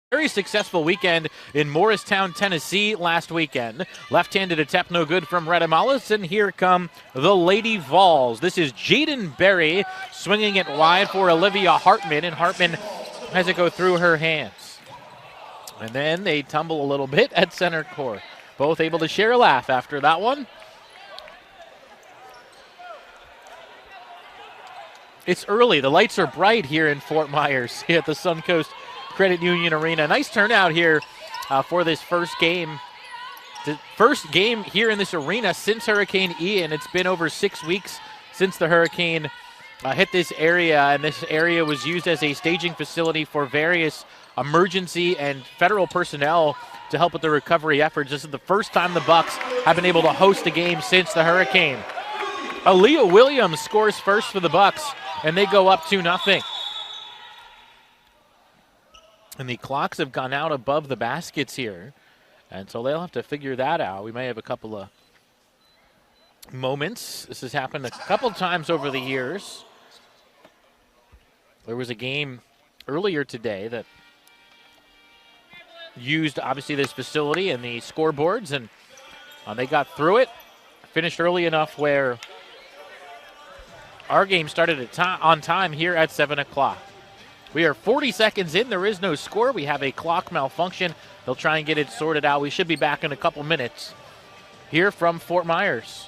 Very successful weekend in Morristown, Tennessee last weekend. Left-handed attempt no good from Redemalis, and here come the Lady Vols. This is Jaden Berry swinging it wide for Olivia Hartman, and Hartman has it go through her hands. And then they tumble a little bit at center court. Both able to share a laugh after that one. It's early. The lights are bright here in Fort Myers at the Suncoast Credit Union Arena. Nice turnout here for this first game. The first game here in this arena since Hurricane Ian. It's been over 6 weeks since the hurricane hit this area, and this area was used as a staging facility for various emergency and federal personnel to help with the recovery efforts. This is the first time the Bucks have been able to host a game since the hurricane. Aaliyah Williams scores first for the Bucks, and they go up 2-0. And the clocks have gone out above the baskets here, and so they'll have to figure that out. We may have a couple of moments. This has happened a couple times over the years. There was a game earlier today that used, obviously, this facility and the scoreboards, and they got through it. Finished early enough where our game started on time here at 7 o'clock. We are 40 seconds in. There is no score. We have a clock malfunction. They'll try and get it sorted out. We should be back in a couple minutes here from Fort Myers.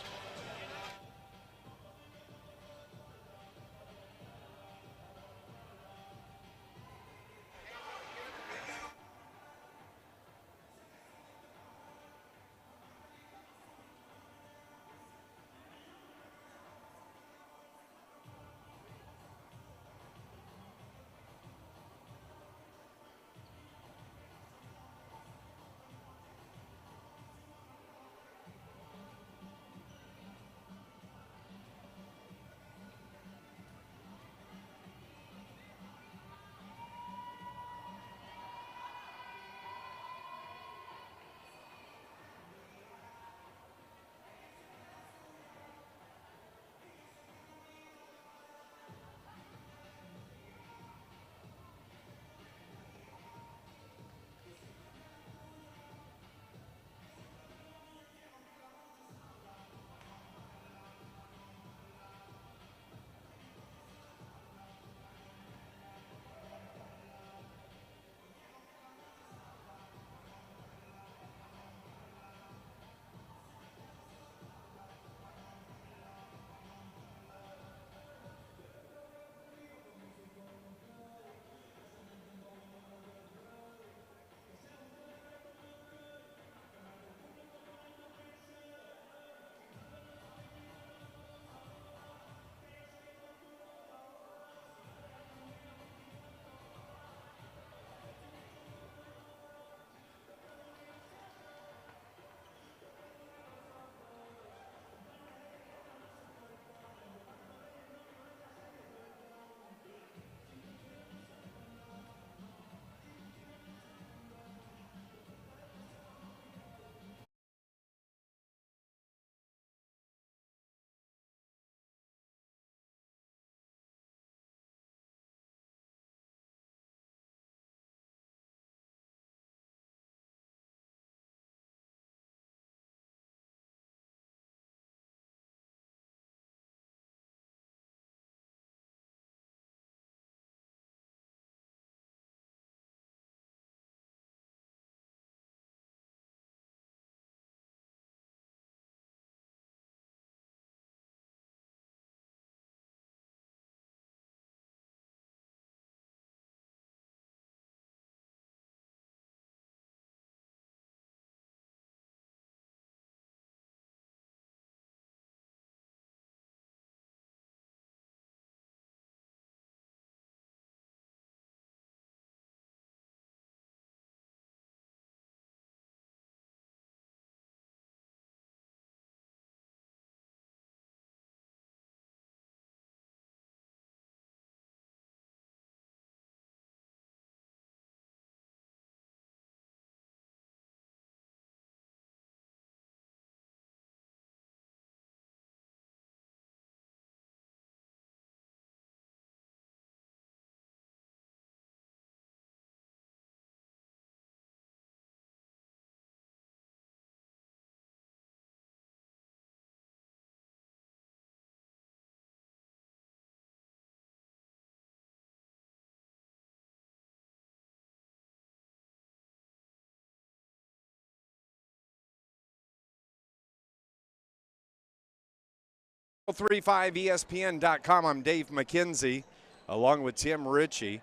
1035ESPN.com. I'm Dave McKenzie, along with Tim Ritchie,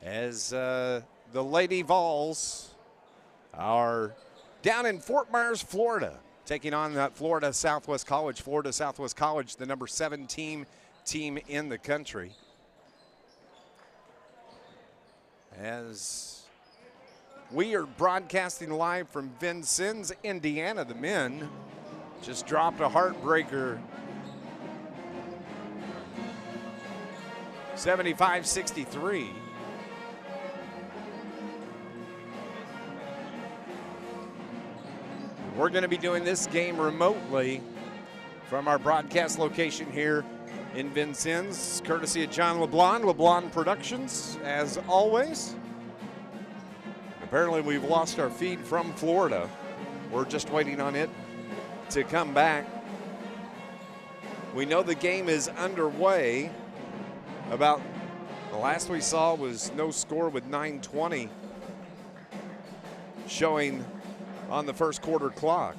as the Lady Vols are down in Fort Myers, Florida, taking on that Florida Southwest College. Florida Southwest College, the number 17 team in the country. As we are broadcasting live from Vincennes, Indiana, the men just dropped a heartbreaker, 75-63. We're going to be doing this game remotely from our broadcast location here in Vincennes, courtesy of John LeBlanc Productions, as always. Apparently we've lost our feed from Florida. We're just waiting on it to come back. We know the game is underway. About the last we saw was no score with 9:20 showing on the first quarter clock.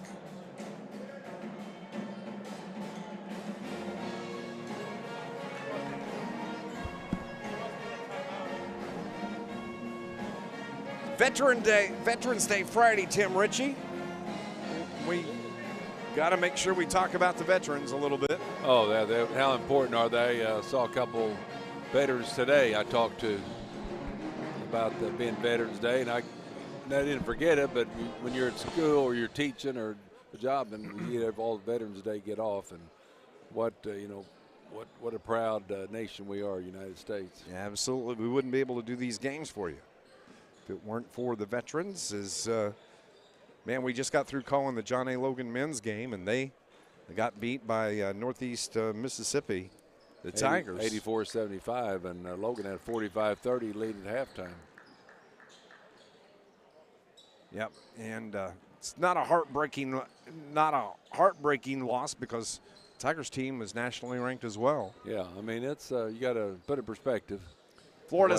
Veterans Day Friday, Tim Ritchie. We got to make sure we talk about the veterans a little bit. Oh, how important are they? Saw a couple veterans today I talked to about being Veterans Day, and I didn't forget it, but when you're at school or you're teaching or a job, and you have all the Veterans Day get off, and what a proud nation we are, United States. Yeah, absolutely. We wouldn't be able to do these games for you if it weren't for the veterans. Man, we just got through calling the John A. Logan men's game, and they got beat by Northeast Mississippi, the Tigers. 84-75, and Logan had 45-30 lead at halftime. Yep, and it's not a heartbreaking loss because Tigers team is nationally ranked as well. Yeah, I mean, it's you got to put it in perspective. Florida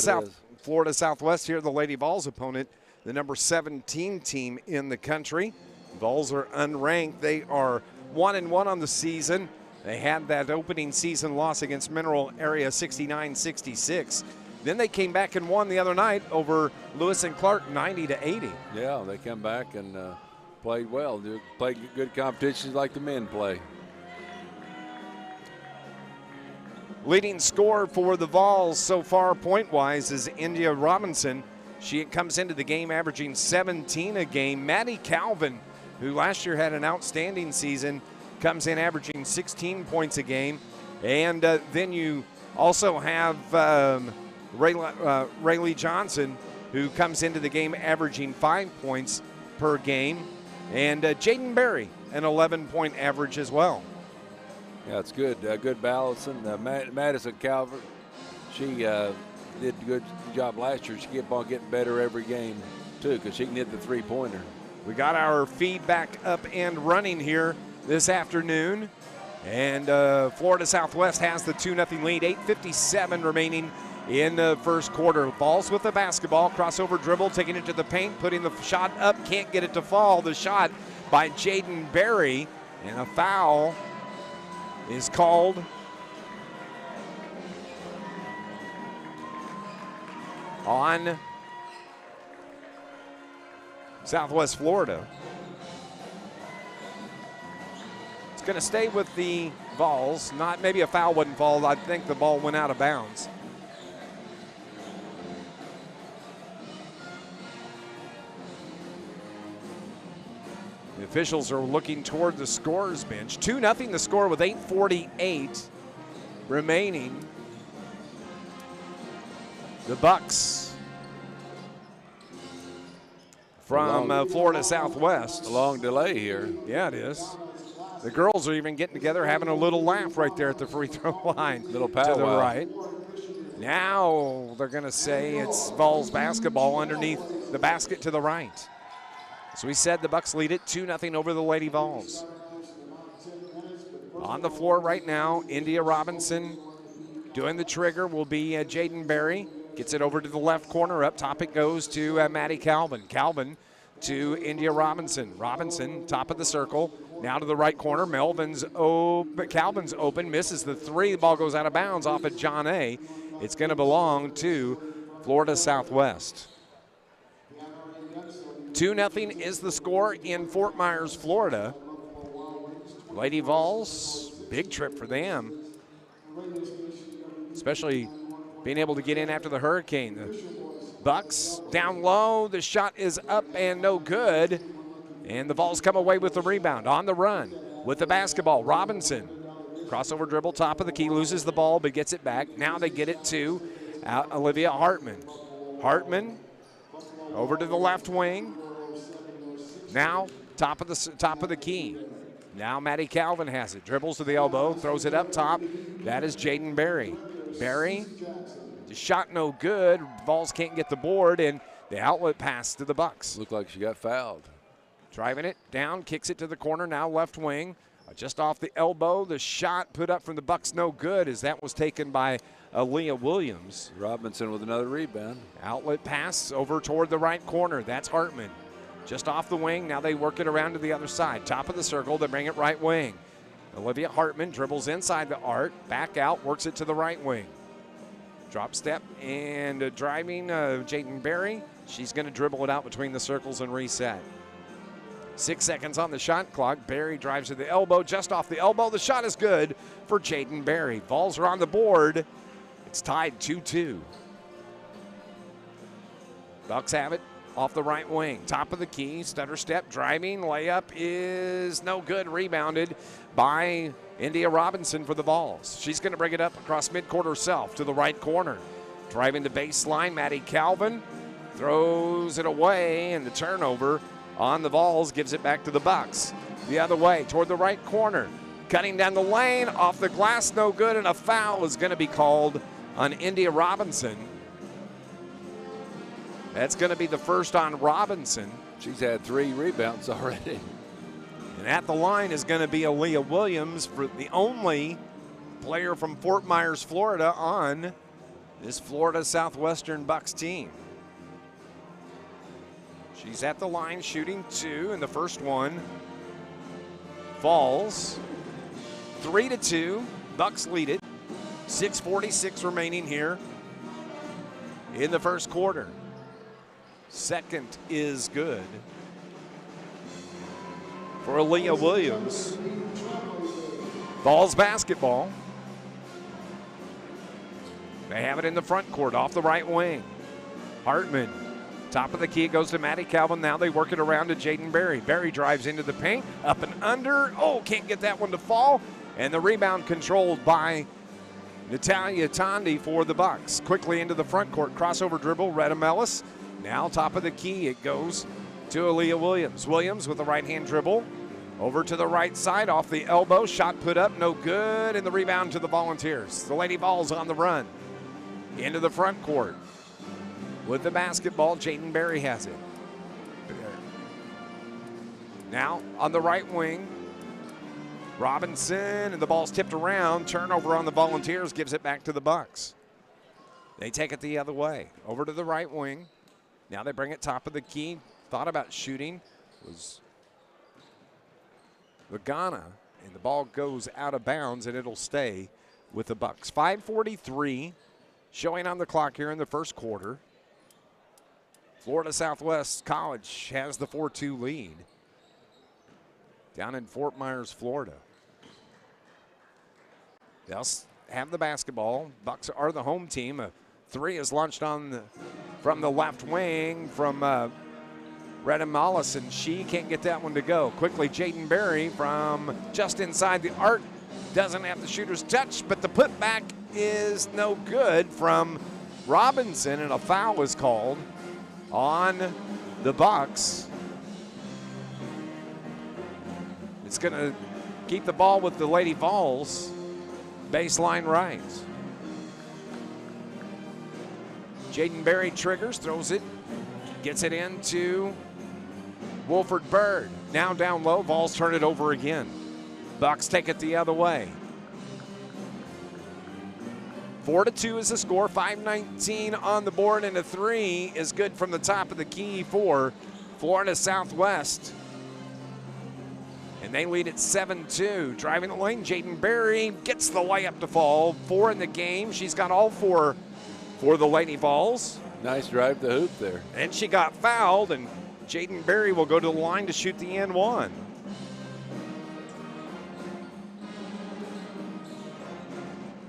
Southwest here, the Lady Vols opponent, the number 17 team in the country. Vols are unranked. They are 1-1 on the season. They had that opening season loss against Mineral Area 69-66. Then they came back and won the other night over Lewis and Clark 90-80. Yeah, they come back and played well. They played good competitions like the men play. Leading scorer for the Vols so far point-wise is India Robinson. She comes into the game averaging 17 a game. Maddie Calvin, who last year had an outstanding season, comes in averaging 16 points a game. And then you also have Rayleigh Johnson, who comes into the game averaging 5 points per game. And Jaden Berry, an 11-point average as well. Yeah, it's good. Good balancing. Madison Calvert, she did a good job last year. She kept on getting better every game, too, because she can hit the three-pointer. We got our feedback up and running here this afternoon. And Florida Southwest has the 2-0 lead, 8:57 remaining in the first quarter. Vols with the basketball, crossover dribble, taking it to the paint, putting the shot up, can't get it to fall. The shot by Jaden Berry, and a foul is called on Southwest Florida. It's going to stay with the Vols. Not maybe a foul wouldn't fall. I think the ball went out of bounds. The officials are looking toward the scorer's bench. 2-0 the score with 8:48 remaining. The Bucks from Florida Southwest. A long delay here. Yeah, it is. The girls are even getting together, having a little laugh right there at the free throw line. Little to powwow. the right. Now they're going to say it's Vols basketball underneath the basket to the right. So we said the Bucks lead it 2-0 over the Lady Vols. On the floor right now, India Robinson doing the trigger will be Jaden Berry. Gets it over to the left corner. Up top it goes to Maddie Calvin. Calvin to India Robinson. Robinson, top of the circle, now to the right corner. Calvin's open, misses the three. The ball goes out of bounds off of John A. It's going to belong to Florida Southwest. 2-0 is the score in Fort Myers, Florida. Lady Vols, big trip for them, especially being able to get in after the hurricane. The Bucks down low, the shot is up and no good, and the Vols come away with the rebound. On the run with the basketball, Robinson. Crossover dribble, top of the key, loses the ball but gets it back. Now they get it to Olivia Hartman. Hartman over to the left wing. Now top of the key. Now Maddie Calvin has it. Dribbles to the elbow, throws it up top. That is Jaden Berry. Berry, the shot no good. Vols can't get the board, and the outlet pass to the Bucks. Looked like she got fouled. Driving it down, kicks it to the corner, now left wing. Just off the elbow, the shot put up from the Bucks no good, as that was taken by Aaliyah Williams. Robinson with another rebound. Outlet pass over toward the right corner. That's Hartman. Just off the wing, now they work it around to the other side. Top of the circle, they bring it right wing. Olivia Hartman dribbles inside the arc, back out, works it to the right wing. Drop step and driving Jaden Berry. She's going to dribble it out between the circles and reset. 6 seconds on the shot clock. Berry drives to the elbow, just off the elbow. The shot is good for Jaden Berry. Vols are on the board. It's tied 2-2. Bucks have it off the right wing. Top of the key, stutter step, driving, layup is no good. Rebounded by India Robinson for the Vols. She's going to bring it up across midcourt herself to the right corner. Driving the baseline, Maddie Calvin throws it away, and the turnover on the Vols gives it back to the Bucks. The other way, toward the right corner. Cutting down the lane, off the glass, no good, and a foul is going to be called on India Robinson. That's going to be the first on Robinson. She's had 3 rebounds already. And at the line is going to be Aaliyah Williams, for the only player from Fort Myers, Florida on this Florida Southwestern Bucks team. She's at the line shooting 2, and the first one falls. 3-2, Bucks lead it. 6:46 remaining here in the first quarter. Second is good for Aaliyah Williams. Vols basketball. They have it in the front court off the right wing. Hartman, top of the key, goes to Maddie Calvin. Now they work it around to Jaden Berry. Berry drives into the paint, up and under. Oh, can't get that one to fall. And the rebound controlled by Natalia Tondi for the Bucks. Quickly into the front court, crossover dribble, Retta Mellis. Now top of the key, it goes to Aaliyah Williams. Williams with the right-hand dribble. Over to the right side, off the elbow. Shot put up, no good, and the rebound to the Volunteers. The Lady Vols on the run. Into the front court. With the basketball, Jaden Berry has it. Now on the right wing, Robinson, and the ball's tipped around. Turnover on the Volunteers gives it back to the Bucks. They take it the other way. Over to the right wing. Now they bring it top of the key. Thought about shooting. Was Lagana, and the ball goes out of bounds, and it'll stay with the Bucks. 5:43 showing on the clock here in the first quarter. Florida Southwest College has the 4-2 lead down in Fort Myers, Florida. They'll have the basketball. Bucks are the home team. A 3 is launched on from the left wing from Retta Mollis, and she can't get that one to go. Quickly, Jaden Berry from just inside the arc. Doesn't have the shooter's touch, but the putback is no good from Robinson, and a foul is called on the Bucks. It's going to keep the ball with the Lady Vols. Baseline right. Jaden Berry triggers, throws it, gets it into Wolford Bird. Now down low, Vols turn it over again. Bucks take it the other way. 4-2 is the score, 5:19 on the board, and a 3 is good from the top of the key for Florida Southwest. And they lead at 7-2. Driving the lane, Jaden Berry gets the layup to fall. 4 in the game. She's got all 4 for the Lady Vols. Nice drive to the hoop there. And she got fouled, and Jaden Berry will go to the line to shoot the N1.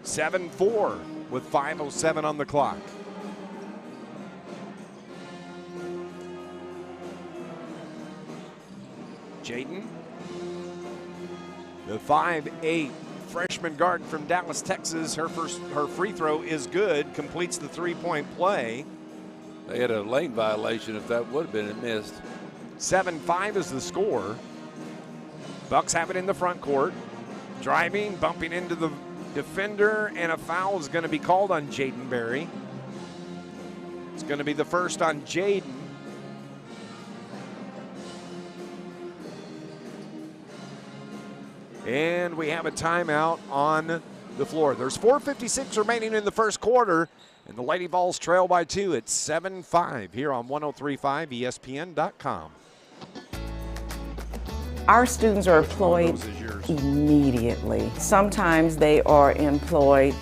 (7-4) with 5:07 on the clock. Jaden, the 5'8" freshman guard from Dallas, Texas. Her free throw is good, completes the three-point play. They had a lane violation if that would have been missed. 7-5 is the score. Bucks have it in the front court. Driving, bumping into the defender, and a foul is going to be called on Jaden Berry. It's going to be the first on Jaden. And we have a timeout on the floor. There's 4:56 remaining in the first quarter, and the Lady Vols trail by 2. It's 7-5 here on 103.5 ESPN.com. Our students are employed immediately. Sometimes they are employed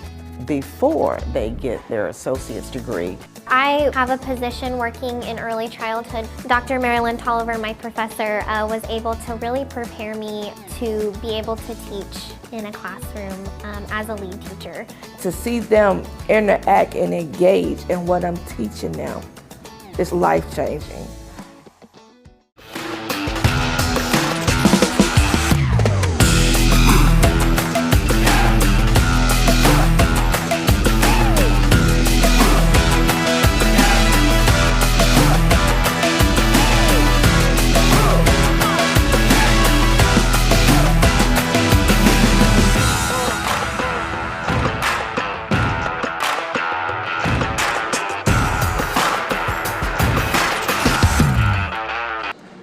before they get their associate's degree. I have a position working in early childhood. Dr. Marilyn Tolliver, my professor, was able to really prepare me to be able to teach in a classroom as a lead teacher. To see them interact and engage in what I'm teaching them is life-changing.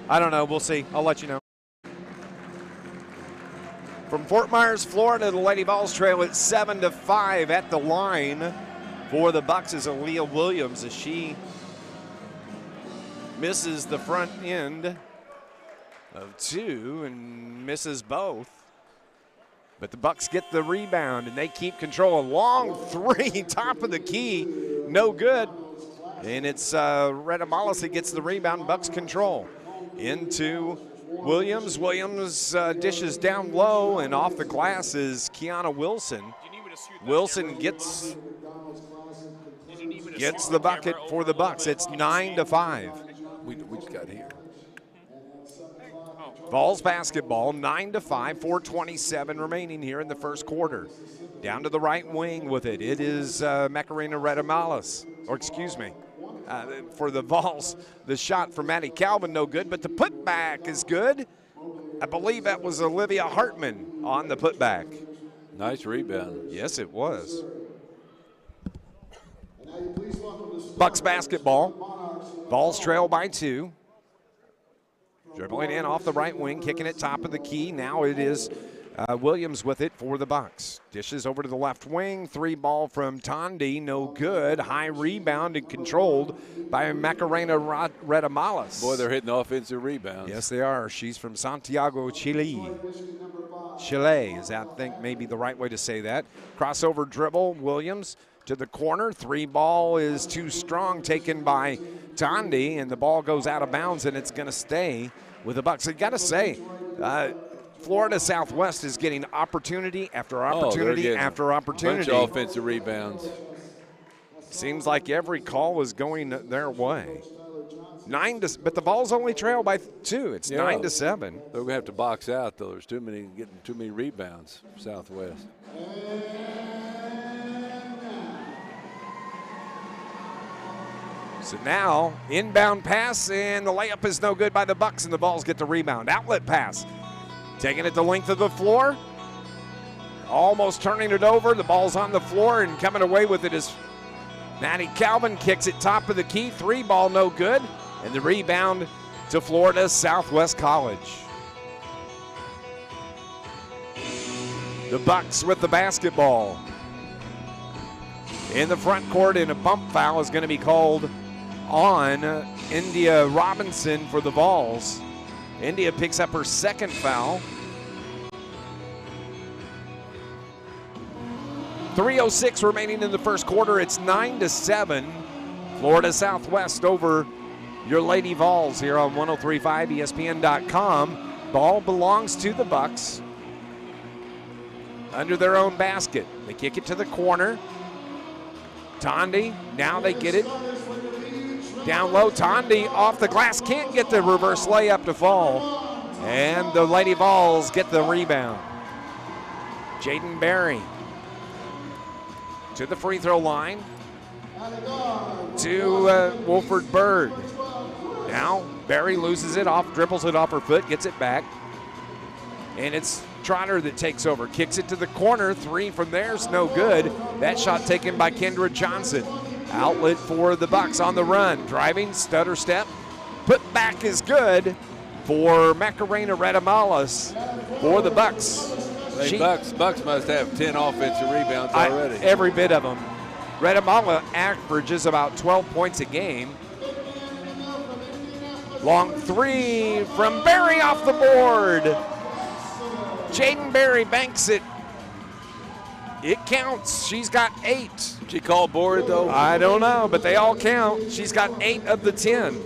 I don't know. We'll see. I'll let you know. From Fort Myers, Florida, the Lady Vols trail at 7-5 at the line for the Bucks is Aaliyah Williams as she misses the front end of 2 and misses both. But the Bucks get the rebound and they keep control. A long 3, top of the key, no good. And it's Retta Mollis that gets the rebound. Bucks control. Into Williams. Williams dishes down low, and off the glass is Kiana Wilson. Wilson gets the bucket for the Bucks. It's 9-5. We just got here. Vols basketball, 9-5, 4:27 remaining here in the first quarter. Down to the right wing with it. It is Macarena Redamalis, or excuse me. For the Vols, the shot from Maddie Calvin, no good, but the putback is good. I believe that was Olivia Hartman on the putback. Nice rebound. Yes, it was. Bucks basketball. Vols trail by 2. Dribbling in off the right wing, kicking it top of the key. Now it is Williams with it for the Bucks. Dishes over to the left wing. 3 ball from Tondi, no good. High rebound and controlled by Macarena Redamalis. Boy, they're hitting offensive rebounds. Yes, they are. She's from Santiago, Chile. Chile is, I think, maybe the right way to say that. Crossover dribble, Williams to the corner. 3 ball is too strong, taken by Tondi, and the ball goes out of bounds, and it's going to stay with the Bucks. I got to say, Florida Southwest is getting opportunity after opportunity after opportunity. Bunch of offensive rebounds. Seems like every call is going their way. But the Vols only trail by 2. It's 9-7. They're going to have to box out, though. There's getting too many rebounds for Southwest. So now, inbound pass, and the layup is no good by the Bucks, and the Vols get the rebound. Outlet pass. Taking it the length of the floor. Almost turning it over. The ball's on the floor, and coming away with it is Maddie Calvin. Kicks it top of the key. 3 ball, no good. And the rebound to Florida Southwest College. The Bucks with the basketball. In the front court, and a bump foul is going to be called on India Robinson for the Vols. India picks up her second foul. 3:06 remaining in the first quarter. It's 9-7. Florida Southwest over your Lady Vols here on 103.5 ESPN.com. Ball belongs to the Bucks under their own basket. They kick it to the corner. Tondi, now they get it. Down low, Tondi off the glass, can't get the reverse layup to fall. And the Lady Vols get the rebound. Jaden Berry to the free throw line. To Wolford Bird. Now Berry loses it off, dribbles it off her foot, gets it back. And it's Trotter that takes over. Kicks it to the corner. Three from there's no good. That shot taken by Kendra Johnson. Outlet for the Bucks on the run. Driving, stutter step. Put back is good for Macarena Radamalis for the Bucks. Hey, Bucks must have 10 offensive rebounds already. Every bit of them. Radamala averages about 12 points a game. Long three from Berry off the board. Jaden Berry banks it. It counts. She's got 8. She called board though? I don't know, but they all count. She's got 8 of the 10.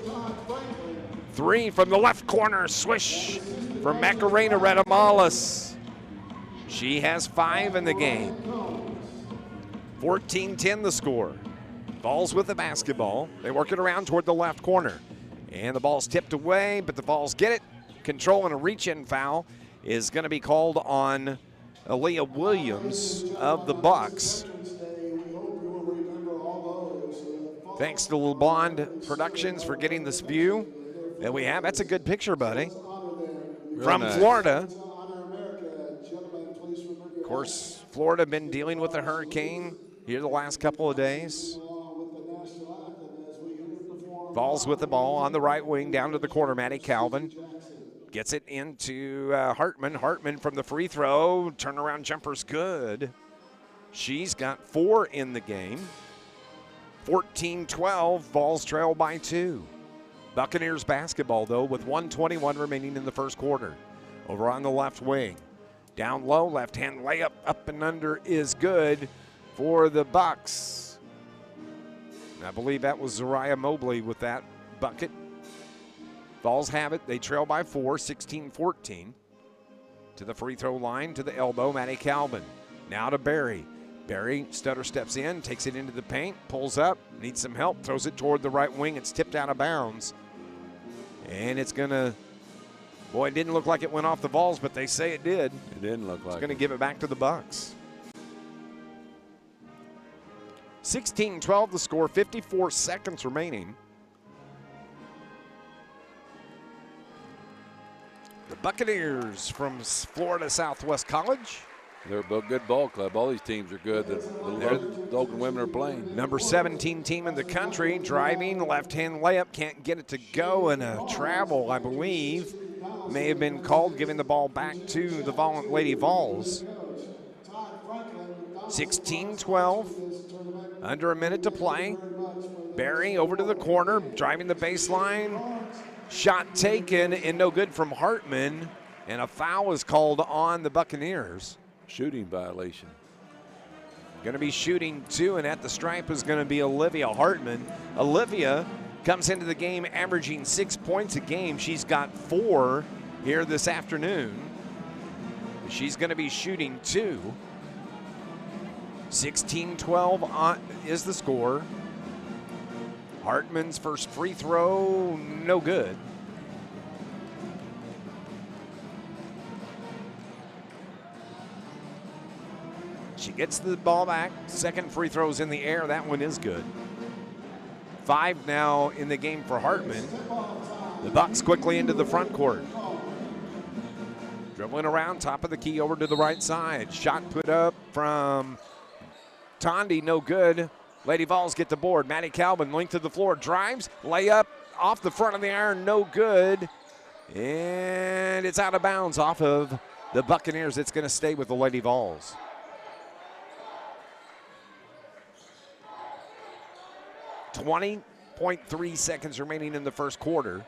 3 from the left corner, swish from Macarena Radamalis. She has 5 in the game. 14-10 the score. Vols with the basketball. They work it around toward the left corner. And the ball's tipped away, but the Vols get it. Control and a reach-in foul is going to be called on Aaliyah Williams of the Bucks. Thanks to LeBond Productions for getting this view that we have. That's a good picture, buddy. Real From nice. Florida. Of course, Florida been dealing with the hurricane here the last couple of days. Vols with the ball on the right wing down to the corner. Maddie Calvin gets it into Hartman. Hartman from the free throw. Turnaround jumper's good. She's got 4 in the game. 14-12. Vols trail by 2. Buccaneers basketball, though, with 1:21 remaining in the first quarter. Over on the left wing. Down low, left-hand layup up and under is good for the Bucks. I believe that was Zariah Mobley with that bucket. Vols have it. They trail by 4, 16-14. To the free throw line, to the elbow, Maddie Calvin. Now to Berry. Berry stutter steps in, takes it into the paint, pulls up, needs some help, throws it toward the right wing. It's tipped out of bounds. And it's going to, boy, it didn't look like it went off the Vols, but they say it did. It didn't look like It's going to give it back to the Bucks. 16-12 the score, 54 seconds remaining. The Buccaneers from Florida Southwest College. They're a good ball club. All these teams are good. The Logan women are playing. Number 17 team in the country, driving, left-hand layup, can't get it to go, and a travel, I believe, may have been called, giving the ball back to the Lady Vols. 16-12, under a minute to play. Berry over to the corner, driving the baseline. Shot taken and no good from Hartman, and a foul is called on the Buccaneers. Shooting violation. Going to be shooting 2, and at the stripe is going to be Olivia Hartman. Olivia comes into the game averaging 6 points a game. She's got 4 here this afternoon. She's going to be shooting 2. 16-12 is the score. Hartman's first free throw, no good. She gets the ball back. Second free throw's in the air. That one is good. 5 now in the game for Hartman. The Bucks quickly into the front court. Dribbling around, top of the key over to the right side. Shot put up from Tondi, no good. Lady Vols get the board. Maddie Calvin, length of the floor, drives, layup off the front of the iron, no good. And it's out of bounds off of the Buccaneers. It's going to stay with the Lady Vols. 0.3 seconds remaining in the first quarter.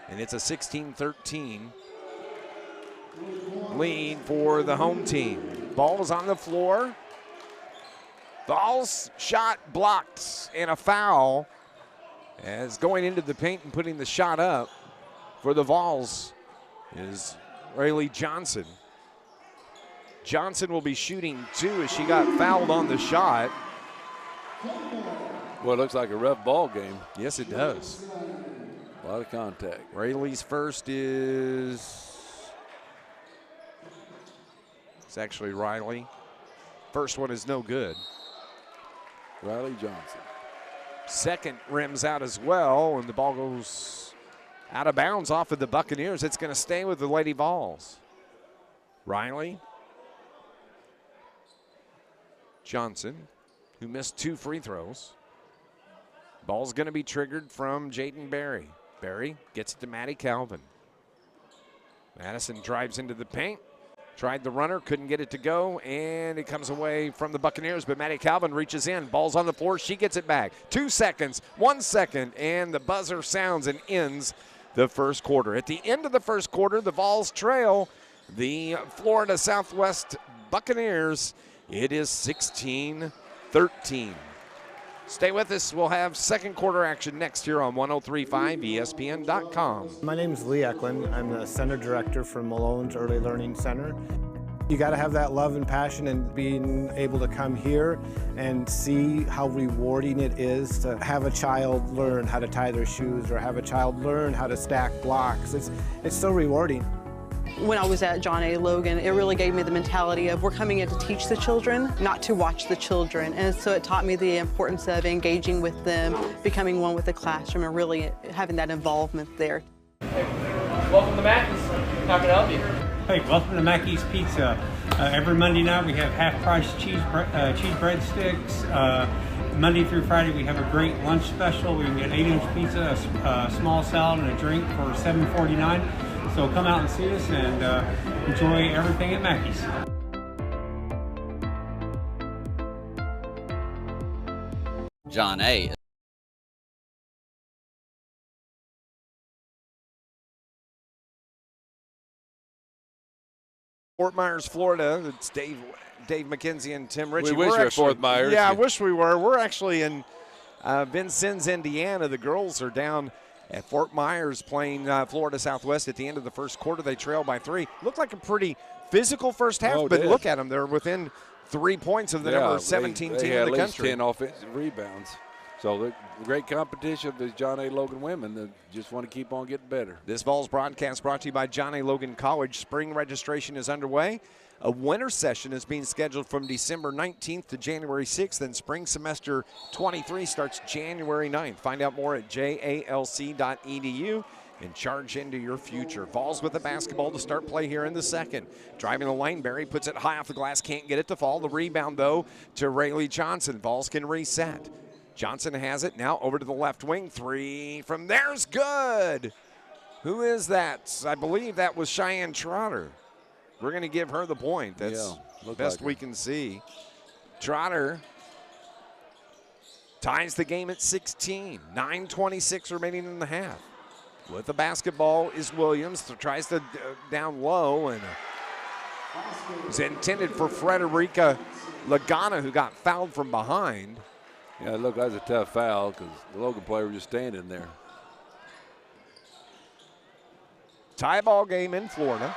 And it's a 16-13 lead for the home team. Ball is on the floor. Ball's shot blocked and a foul as going into the paint and putting the shot up for the Vols is Rayleigh Johnson. Johnson will be shooting 2 as she got fouled on the shot. Well, it looks like a rough ball game. Yes, it does. A lot of contact. Rayleigh's first is, it's actually Riley. First one is no good. Riley Johnson. Second rims out as well, and the ball goes out of bounds off of the Buccaneers. It's going to stay with the Lady Vols. Riley Johnson, who missed 2 free throws. Ball's going to be triggered from Jaden Berry. Berry gets it to Maddie Calvin. Madison drives into the paint. Tried the runner, couldn't get it to go, and it comes away from the Buccaneers, but Maddie Calvin reaches in. Ball's on the floor, she gets it back. 2 seconds, 1 second, and the buzzer sounds and ends the first quarter. At the end of the first quarter, the Vols trail the Florida Southwest Buccaneers. It is 16-13. Stay with us. We'll have second quarter action next here on 103.5 ESPN.com. My name is Lee Eklund. I'm the Center Director for Malone's Early Learning Center. You got to have that love and passion, and being able to come here and see how rewarding it is to have a child learn how to tie their shoes or have a child learn how to stack blocks. It's so rewarding. When I was at John A. Logan, it really gave me the mentality of we're coming in to teach the children, not to watch the children. And so it taught me the importance of engaging with them, becoming one with the classroom, and really having that involvement there. Hey, welcome to Mackey's. How can I help you? Hey, welcome to Mackey's Pizza. Every Monday night we have half-price cheese breadsticks. Monday through Friday we have a great lunch special. We can get 8-inch pizza, a small salad, and a drink for $7.49. So come out and see us and enjoy everything at Mackey's. John A. Fort Myers, Florida. It's Dave McKenzie and Tim Ritchie. We wish we were at Fort Myers. Yeah, I wish we were. We're actually in Vincennes, Indiana. The girls are down at Fort Myers playing Florida Southwest at the end of the first quarter. They trail by 3. Looked like a pretty physical first half, but look at them. They're within 3 points of the number 17 team in the country. 10 offensive rebounds. So the great competition of the John A. Logan women that just want to keep on getting better. This Vols broadcast brought to you by John A. Logan College. Spring registration is underway. A winter session is being scheduled from December 19th to January 6th, and spring semester 23 starts January 9th. Find out more at jalc.edu and charge into your future. Vols with the basketball to start play here in the second. Driving the lane, Berry puts it high off the glass, can't get it to fall. The rebound, though, to Rayleigh Johnson. Vols can reset. Johnson has it now over to the left wing. 3 from there's good. Who is that? I believe that was Cheyenne Trotter. We're going to give her the point. That's the best we can see. Trotter ties the game at 16. 9:26 remaining in the half. With the basketball is Williams. Tries to down low, and it's intended for Frederica Lagana, who got fouled from behind. Yeah, look, that was a tough foul because the Logan player was just standing there. Tie ball game in Florida.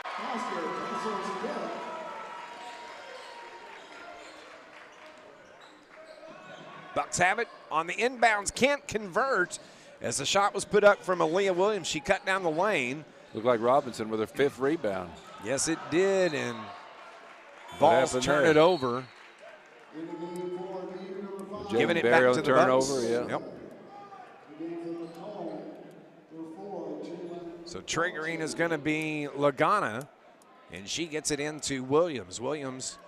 Bucks have it on the inbounds, can't convert as the shot was put up from Aaliyah Williams. She cut down the lane. Looked like Robinson with her 5th rebound. Yes, it did, and Vols turn it over. Giving it back to the turnover, Bucks. yeah. Yep. So triggering is going to be Lagana, and she gets it into Williams. Williams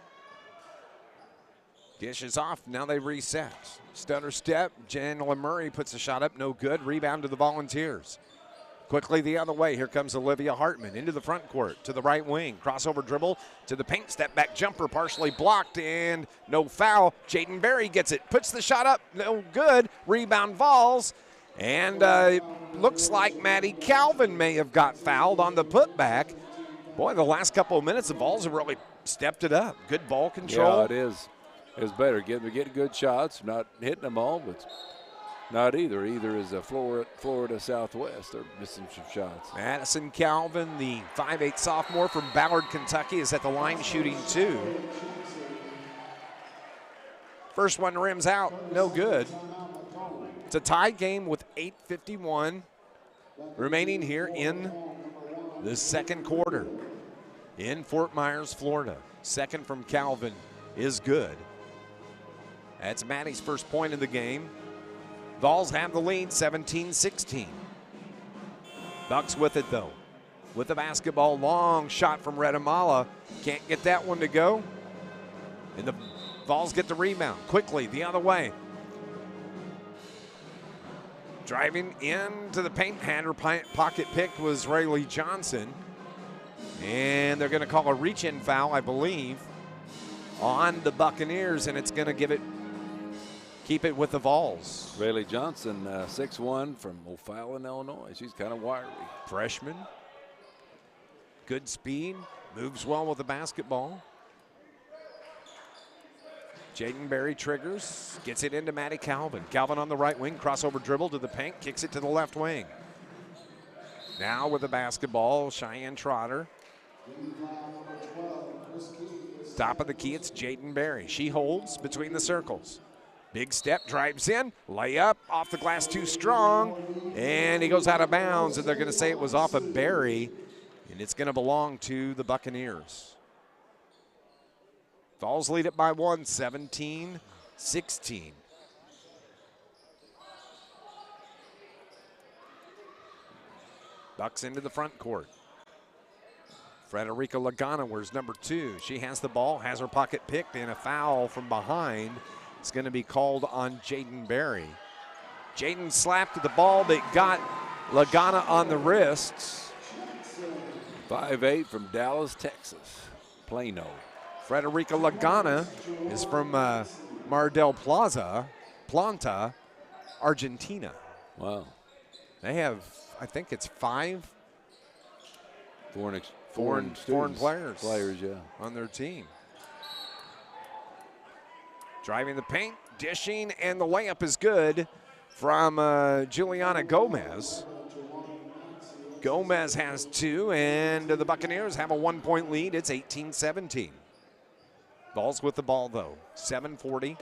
dishes off. Now they reset. Stutter step. Janela Murray puts a shot up. No good. Rebound to the Volunteers. Quickly the other way. Here comes Olivia Hartman into the front court to the right wing. Crossover dribble to the paint. Step back jumper partially blocked and no foul. Jaden Berry gets it. Puts the shot up. No good. Rebound Vols. And looks like Maddie Calvin may have got fouled on the putback. Boy, the last couple of minutes, the Vols have really stepped it up. Good ball control. Yeah, it is. It's better. Getting good shots, not hitting them all, but not either. Either is a Florida Southwest. They're missing some shots. Madison Calvin, the 5'8" sophomore from Ballard, Kentucky, is at the line shooting 2. First one rims out, no good. It's a tie game with 8:51 remaining here in the second quarter in Fort Myers, Florida. Second from Calvin is good. That's Maddie's first point in the game. Vols have the lead, 17-16. Bucks with it, though. With the basketball, long shot from Redamala. Can't get that one to go. And the Vols get the rebound quickly the other way. Driving into the paint, had her pocket pick was Rayleigh Johnson. And they're going to call a reach-in foul, I believe, on the Buccaneers, and it's going to keep it with the Vols. Rayleigh Johnson, 6'1", from O'Fallon, Illinois. She's kind of wiry. Freshman. Good speed. Moves well with the basketball. Jaden Berry triggers. Gets it into Maddie Calvin. Calvin on the right wing. Crossover dribble to the paint. Kicks it to the left wing. Now with the basketball, Cheyenne Trotter. Top of the key, it's Jaden Berry. She holds between the circles. Big step, drives in, layup, off the glass too strong, and he goes out of bounds, and they're going to say it was off of Berry, and it's going to belong to the Buccaneers. Vols lead it by 1, 17-16. Bucks into the front court. Frederica Lagana wears number 2. She has the ball, has her pocket picked, and a foul from behind. It's going to be called on Jaden Berry. Jaden slapped at the ball, but got Lagana on the wrists. 5'8" from Dallas, Texas. Plano. Frederica Lagana is from Mar del Plata, Argentina. Wow. They have, I think it's 5 foreign players yeah, on their team. Driving the paint, dishing, and the layup is good from Juliana Gomez. Gomez has 2, and the Buccaneers have a 1-point lead. It's 18-17. Vols with the ball, though. 7:40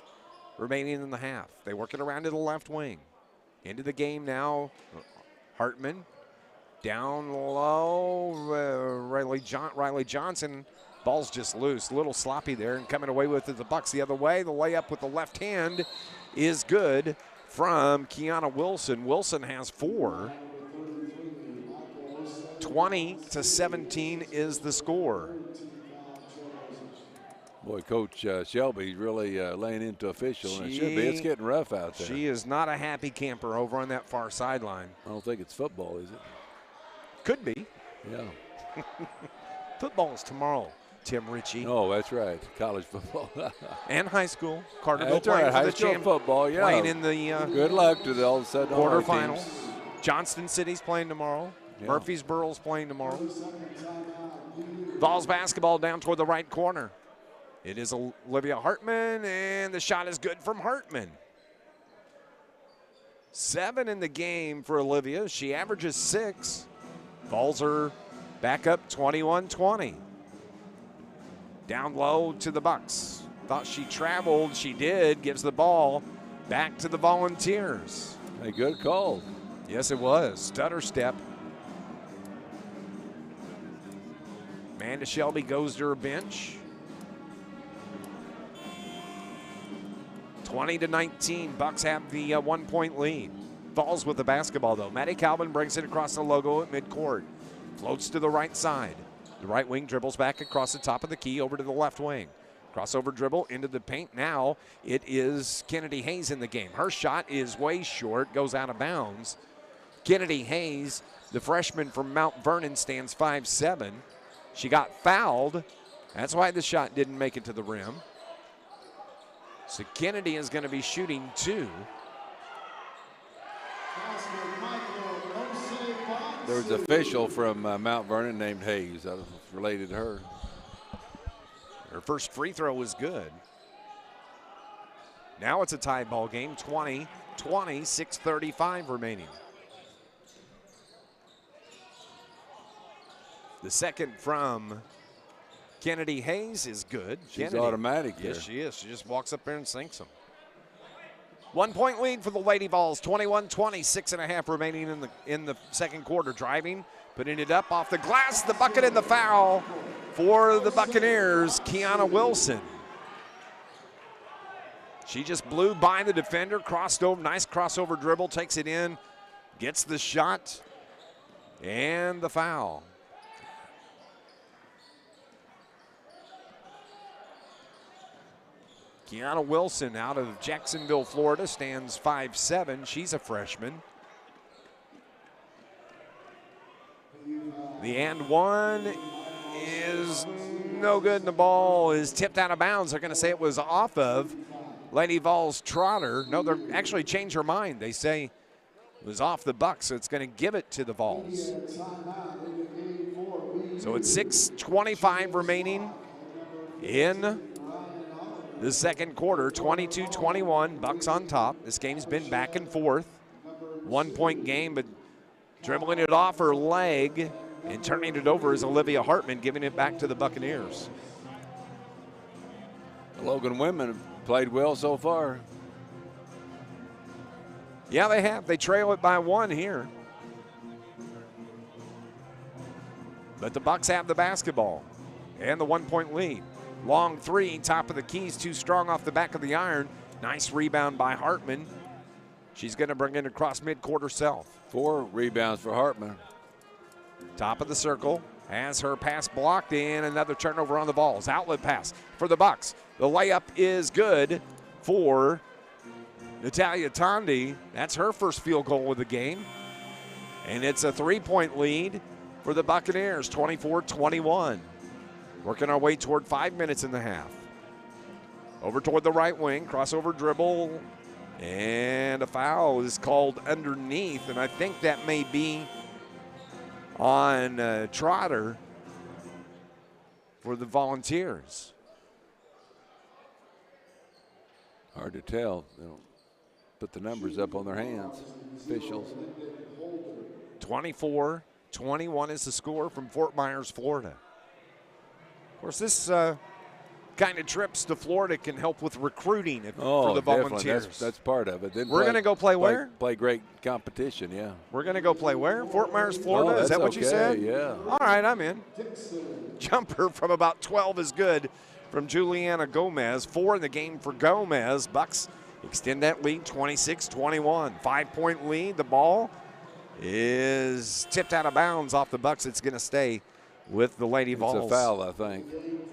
remaining in the half. They work it around to the left wing. Into the game now, Hartman. Down low, Riley Johnson. Ball's just loose, a little sloppy there, and coming away with it, the Bucks the other way. The layup with the left hand is good from Kiana Wilson. Wilson has 4. 20-17 is the score. Boy, Coach Shelby really laying into official, and it should be. It's getting rough out there. She is not a happy camper over on that far sideline. I don't think it's football, is it? Could be. Yeah. Football is tomorrow, Tim Ritchie. Oh, that's right. College football. And high school. Carterville That's playing right. for High the school football, yeah. Playing in the good luck to the all of a sudden quarterfinals. Johnston City's playing tomorrow. Yeah. Murfreesboro's playing tomorrow. Vols basketball down toward the right corner. It is Olivia Hartman, and the shot is good from Hartman. 7 in the game for Olivia. She averages 6. Vols are back up 21-20. Down low to the Bucks. Thought she traveled. She did. Gives the ball back to the Volunteers. A good call. Yes, it was. Stutter step. Amanda Shelby goes to her bench. 20-19. Bucks have the 1-point lead. Vols with the basketball, though. Maddie Calvin brings it across the logo at midcourt. Floats to the right side. The right wing dribbles back across the top of the key over to the left wing. Crossover dribble into the paint. Now it is Kennedy Hayes in the game. Her shot is way short, goes out of bounds. Kennedy Hayes The freshman from Mount Vernon stands 5'7". She got fouled. That's why the shot didn't make it to the rim. So Kennedy is going to be shooting 2. There was an official from Mount Vernon named Hayes. I was related to her. Her first free throw was good. Now it's a tie ball game, 20-20, 6:35 remaining. The second from Kennedy Hayes is good. She's Kennedy, automatic here. Yes, she is. She just walks up there and sinks them. 1 point lead for the Lady Vols, 21-20, 6.5 remaining in the second quarter. Driving, putting it up off the glass, the bucket and the foul for the Buccaneers, Kiana Wilson. She just blew by the defender, crossed over, nice crossover dribble, takes it in, gets the shot, and the foul. Kiana Wilson out of Jacksonville, Florida, stands 5'7". She's a freshman. The and one is no good, and the ball is tipped out of bounds. They're going to say it was off of Lady Vols Trotter. No, they're actually changed her mind. They say it was off the Bucks, so it's going to give it to the Vols. So it's 6:25 remaining in the second quarter, 22-21, Bucks on top. This game's been back and forth. 1 point game, but dribbling it off her leg and turning it over is Olivia Hartman, giving it back to the Buccaneers. The Logan women have played well so far. Yeah, they have. They trail it by 1 here. But the Bucks have the basketball and the 1 point lead. Long three, top of the keys, too strong off the back of the iron. Nice rebound by Hartman. She's going to bring it across midcourt herself. 4 rebounds for Hartman. Top of the circle, has her pass blocked in. Another turnover on the Vols. Outlet pass for the Bucks. The layup is good for Natalia Tondi. That's her first field goal of the game. And it's a 3-point lead for the Buccaneers, 24-21. Working our way toward 5 minutes in the half. Over toward the right wing, crossover dribble, and a foul is called underneath, and I think that may be on Trotter for the Volunteers. Hard to tell. They don't put the numbers up on their hands, officials. 24-21 is the score from Fort Myers, Florida. Of course, this kind of trips to Florida can help with recruiting for the Volunteers. That's part of it. We're going to go play where? Play great competition, yeah. We're going to go play where? Fort Myers, Florida? Is that what you said? Yeah. All right, I'm in. Jumper from about 12 is good from Juliana Gomez. 4 in the game for Gomez. Bucks extend that lead, 26-21. 5-point lead. The ball is tipped out of bounds off the Bucks. It's going to stay with the Lady Vols. It's a foul, I think. It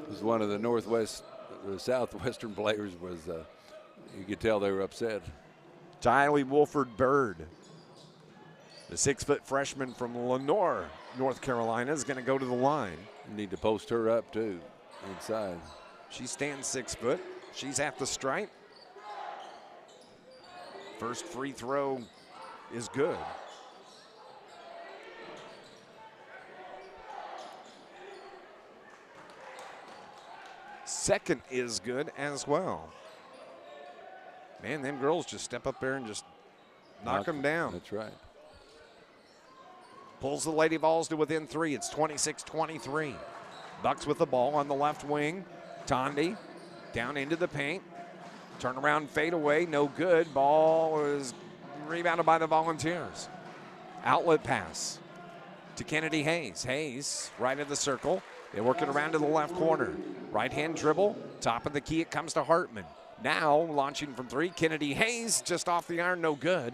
was one of the southwestern players was, you could tell they were upset. Tylee Wolford Bird, the 6-foot freshman from Lenore, North Carolina, is going to go to the line. You need to post her up too, inside. She stands 6 foot. She's at the stripe. First free throw is good. Second is good as well. Man, them girls just step up there and just knock them down. That's right. Pulls the Lady Vols to within 3. It's 26-23. Bucks with the ball on the left wing. Tondi down into the paint. Turnaround fade away, no good. Ball is rebounded by the Volunteers. Outlet pass to Kennedy Hayes. Hayes right in the circle. They work it around to the left corner. Right-hand dribble, top of the key, it comes to Hartman. Now launching from 3, Kennedy Hayes just off the iron, no good.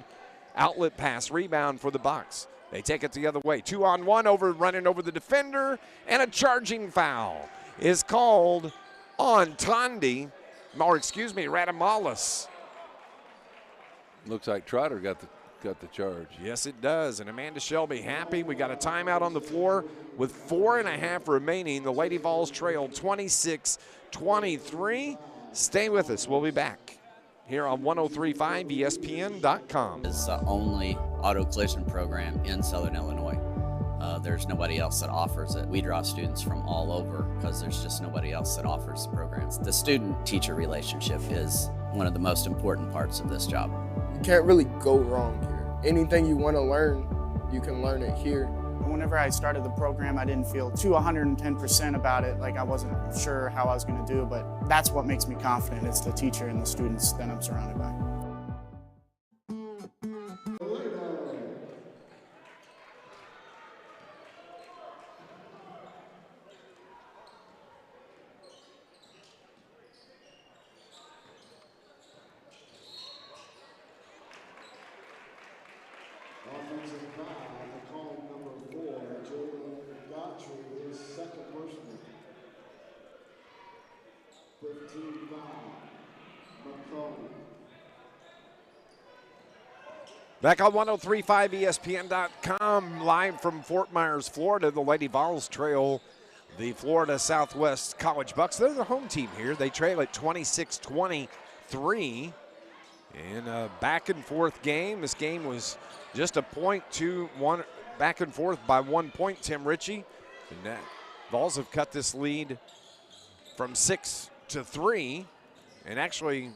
Outlet pass, rebound for the Bucks. They take it the other way. 2-on-1 running over the defender, and a charging foul is called on Tondi, or excuse me, Radamalis. Looks like Trotter got the cut the charge. Yes, it does. And Amanda Shelby happy. We got a timeout on the floor with 4.5 remaining. The Lady Vols trail 26-23. Stay with us. We'll be back here on 103.5 ESPN.com. It's the only auto collision program in Southern Illinois. There's nobody else that offers it. We draw students from all over because there's just nobody else that offers the programs. The student-teacher relationship is one of the most important parts of this job. You can't really go wrong here. Anything you want to learn, you can learn it here. Whenever I started the program, I didn't feel too 110% about it, like I wasn't sure how I was going to do, but that's what makes me confident. It's the teacher and the students that I'm surrounded by. Back on 103.5 ESPN.com, live from Fort Myers, Florida. The Lady Vols trail the Florida Southwest College Bucks. They're the home team here. They trail at 26-23 in a back-and-forth game. This game was just a point to one, back and forth by 1 point, Tim Ritchie. And Vols have cut this lead from 6 to 3, and actually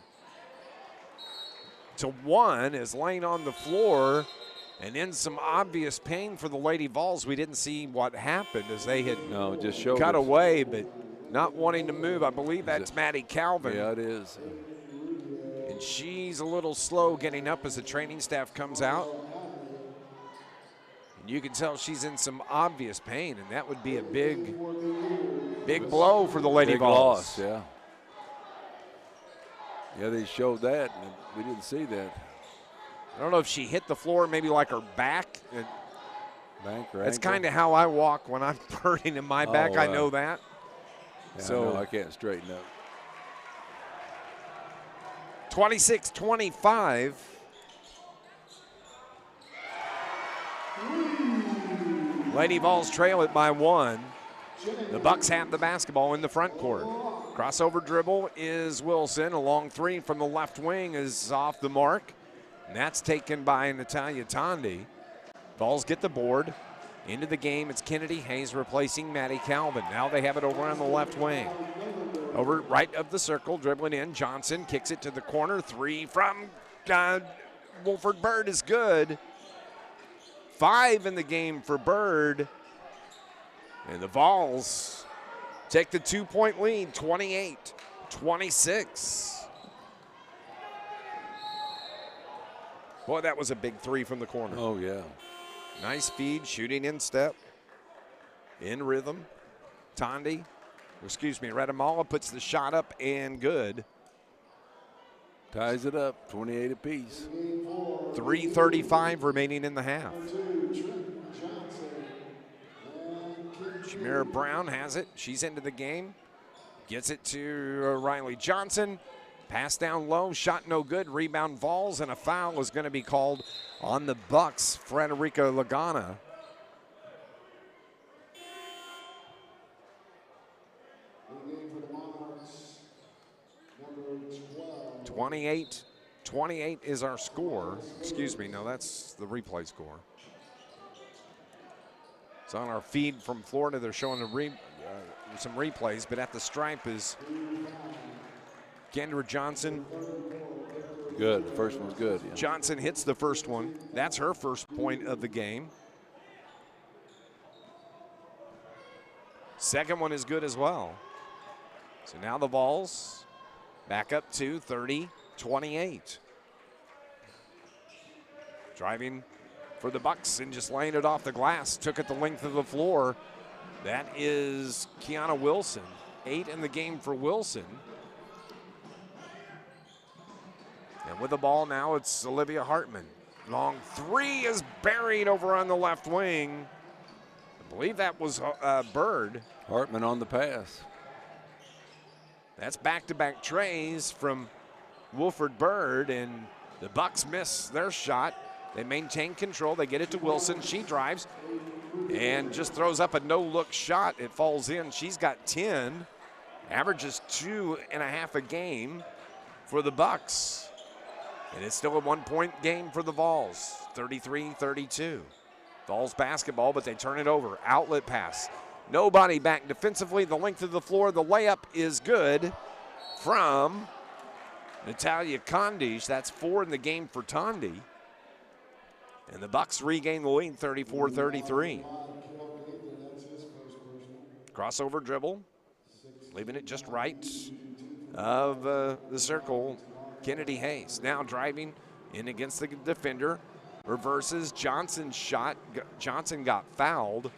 to 1 is laying on the floor and in some obvious pain for the Lady Vols. We didn't see what happened as they had just cut away, but not wanting to move. I believe that's Maddie Calvin. Yeah, it is. And she's a little slow getting up as the training staff comes out. And you can tell she's in some obvious pain, and that would be a big blow for the Lady Vols. Loss, yeah. Yeah, they showed that, and we didn't see that. I don't know if she hit the floor, maybe like her back. That's ankle. kind of how I walk when I'm hurting in my back. I know that. Yeah, so I can't straighten up. 26-25. Lady Vols trail it by 1. The Bucks have the basketball in the front court. Crossover dribble is Wilson. A long three from the left wing is off the mark. And that's taken by Natalia Tondi. Vols get the board. Into the game, it's Kennedy Hayes replacing Maddie Calvin. Now they have it over on the left wing. Over right of the circle, dribbling in. Johnson kicks it to the corner. Three from Wolford Bird is good. 5 in the game for Bird. And the Vols take the 2-point lead, 28-26. Boy, that was a big three from the corner. Oh, yeah. Nice feed, shooting in step, in rhythm. Radamala puts the shot up and good. Ties it up, 28 apiece. 3:35 remaining in the half. Shamira Brown has it. She's into the game. Gets it to Riley Johnson. Pass down low, shot no good. Rebound Vols, and a foul is going to be called on the Bucks. Frederica Lagana. (28) 28 is our score. Excuse me, no, that's the replay score. It's on our feed from Florida. They're showing some replays, but at the stripe is Kendra Johnson. Good, the first one's good. Yeah. Johnson hits the first one. That's her first point of the game. Second one is good as well. So now the Vols back up to 30-28. Driving for the Bucks and just laying it off the glass. Took it the length of the floor. That is Kiana Wilson. 8 in the game for Wilson. And with the ball now, it's Olivia Hartman. Long three is buried over on the left wing. I believe that was Bird. Hartman on the pass. That's back-to-back trays from Wolford Bird, and the Bucks miss their shot. They maintain control. They get it to Wilson. She drives and just throws up a no-look shot. It falls in. She's got 10, averages 2.5 a game for the Bucks. And it's still a 1-point game for the Vols, 33-32. Vols basketball, but they turn it over. Outlet pass. Nobody back defensively. The length of the floor. The layup is good from Natalia Kondish. That's 4 in the game for Tondi. And the Bucks regain the lead, 34-33. Crossover dribble, leaving it just right of the circle. Kennedy Hayes now driving in against the defender. Reverses Johnson's shot. Johnson got fouled,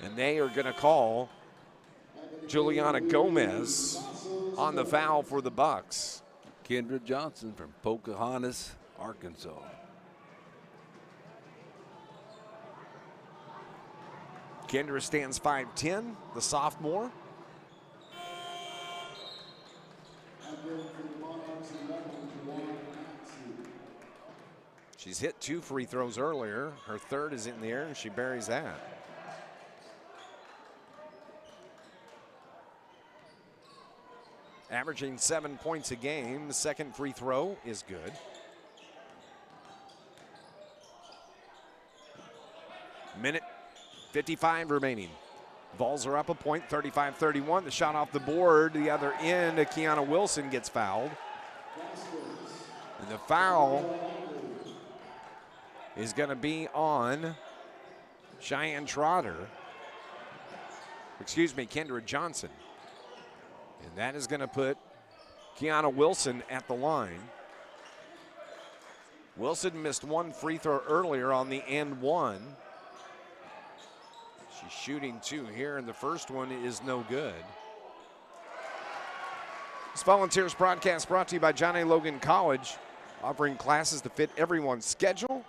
and they are going to call Juliana Gomez on the foul for the Bucks. Kendra Johnson from Pocahontas, Arkansas. Kendra stands 5'10", the sophomore. She's hit 2 free throws earlier. Her third is in the air, and she buries that. Averaging 7 points a game. The second free throw is good. Minute 55 remaining. Vols are up a point, 35-31. The shot off the board, the other end, Kiana Wilson gets fouled. And the foul is going to be on Cheyenne Trotter. Excuse me, Kendra Johnson. And that is going to put Kiana Wilson at the line. Wilson missed 1 free throw earlier on the and 1. She's shooting 2 here, and the first one is no good. This Volunteers broadcast brought to you by John A. Logan College, offering classes to fit everyone's schedule.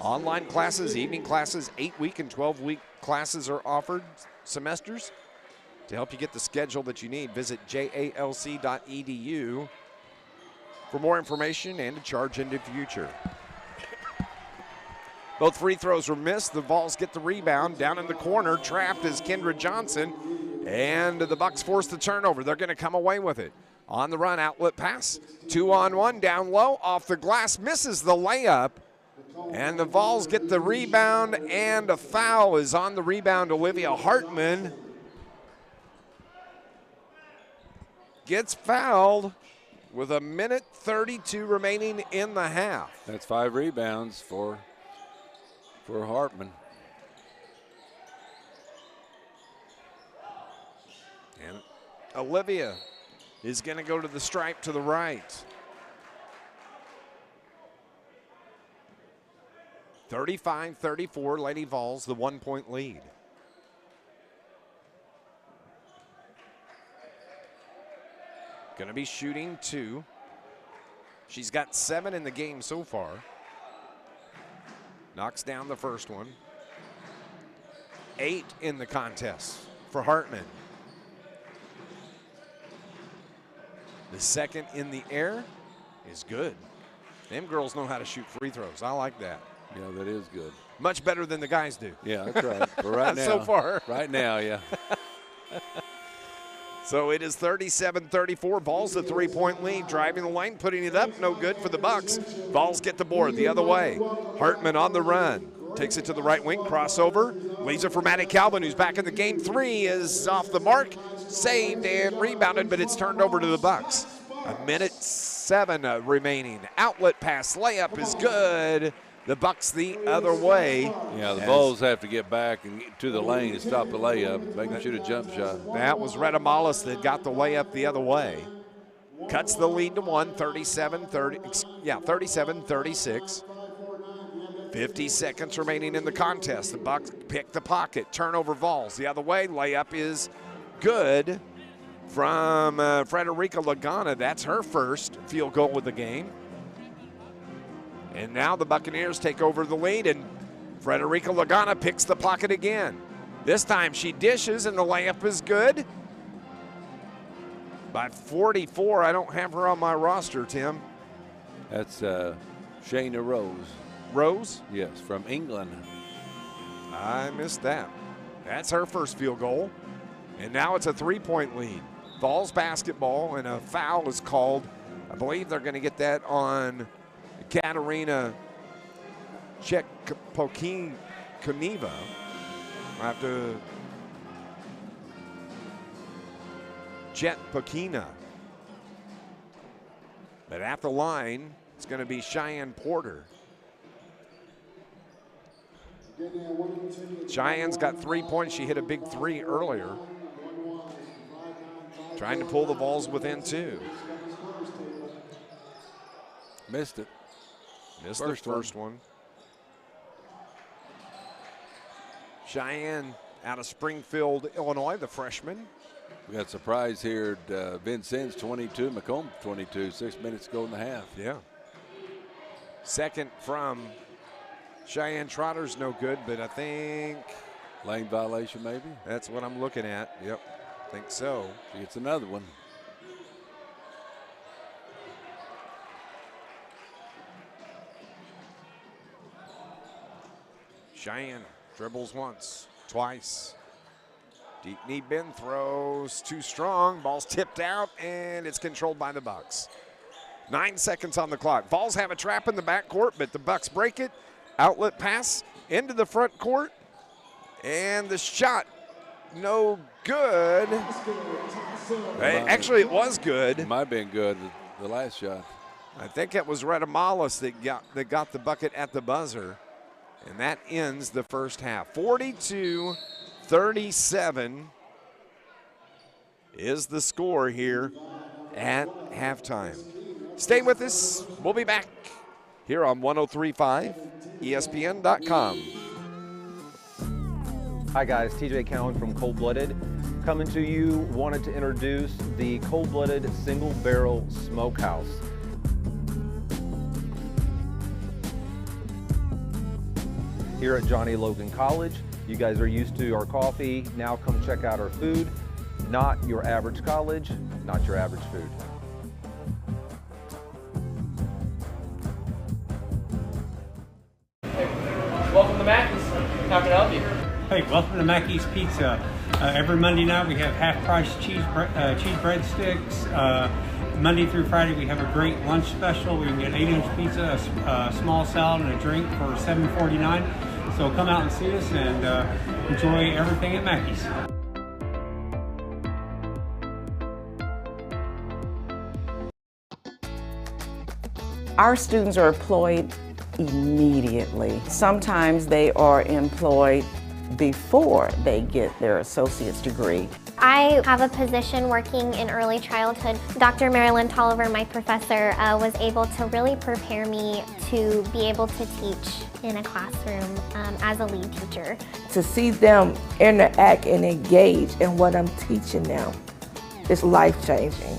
Online classes, evening classes, 8-week and 12-week classes are offered semesters. To help you get the schedule that you need, visit jalc.edu for more information and to charge into future. Both free throws were missed. The Vols get the rebound. Down in the corner, trapped is Kendra Johnson, and the Bucks force the turnover. They're going to come away with it. On the run, outlet pass. 2-on-1, down low, off the glass, misses the layup. And the Vols get the rebound, and a foul is on the rebound. Olivia Hartman gets fouled with 1:32 remaining in the half. That's 5 rebounds for Hartman. And Olivia is going to go to the stripe to the right. 35-34, Lady Vols, the 1-point lead. Going to be shooting 2. She's got 7 in the game so far. Knocks down the first one. 8 in the contest for Hartman. The second in the air is good. Them girls know how to shoot free throws. I like that. Yeah, that is good. Much better than the guys do. Yeah, that's right. For right now. So far. Right now, yeah. So it is 37-34. Vols a 3-point lead. Driving the lane, putting it up. No good for the Bucks. Vols get the board the other way. Hartman on the run. Takes it to the right wing. Crossover. Leaves it for Maddie Calvin, who's back in the game. 3 is off the mark. Saved and rebounded, but it's turned over to the Bucks. 1:07 remaining. Outlet pass. Layup is good. The Bucks the other way. Yeah, the Vols have to get back and get to the lane and stop the layup. They can shoot a jump shot. That was Retta Mollis that got the layup the other way. Cuts the lead to 1, 37-36. 50 seconds remaining in the contest. The Bucks pick the pocket. Turnover Vols the other way. Layup is good from Frederica Lagana. That's her first field goal of the game. And now the Buccaneers take over the lead, and Frederica Lagana picks the pocket again. This time she dishes, and the layup is good. By 44, I don't have her on my roster, Tim. That's Shayna Rose. Rose? Yes, from England. I missed that. That's her first field goal. And now it's a 3-point lead. Falls basketball, and a foul is called. I believe they're going to get that on Katarina Chekpokiniva. I have to. Chetpokina. But at the line, it's going to be Cheyenne Porter. Cheyenne's got 3 points. She hit a big three earlier. Trying to pull the Vols within 2. Missed it. Missed the first one. Cheyenne out of Springfield, Illinois, the freshman. We got a surprise here at Vincennes 22, Macomb 22, 6 minutes to go in the half. Yeah. Second from Cheyenne Trotter's no good, but I think. Lane violation, maybe? That's what I'm looking at. Yep, think so. She gets another one. Cheyenne dribbles once, twice. Deep knee bend, throws too strong. Ball's tipped out, and it's controlled by the Bucks. 9 seconds on the clock. Vols have a trap in the backcourt, but the Bucks break it. Outlet pass into the front court, and the shot, no good. Actually, it was good. It might have been good, the last shot. I think it was Redamalis that got the bucket at the buzzer, and that ends the first half. 42-37 is the score here at halftime. Stay with us. We'll be back here on 103.5 ESPN.com. Hi guys, TJ Cowan from Cold Blooded. Coming to you, wanted to introduce the Cold Blooded Single Barrel Smokehouse. Here at Johnny Logan College, you guys are used to our coffee. Now come check out our food. Not your average college, not your average food. Welcome to Mackey's. How can I help you? Hey, welcome to Mackey's Pizza. Every Monday night we have half-price cheese breadsticks. Monday through Friday we have a great lunch special. We can get 8-inch pizza, a small salad, and a drink for $7.49. So come out and see us and enjoy everything at Mackey's. Our students are employed immediately. Sometimes they are employed before they get their associate's degree. I have a position working in early childhood. Dr. Marilyn Tolliver, my professor, was able to really prepare me to be able to teach in a classroom as a lead teacher. To see them interact and engage in what I'm teaching them is life-changing.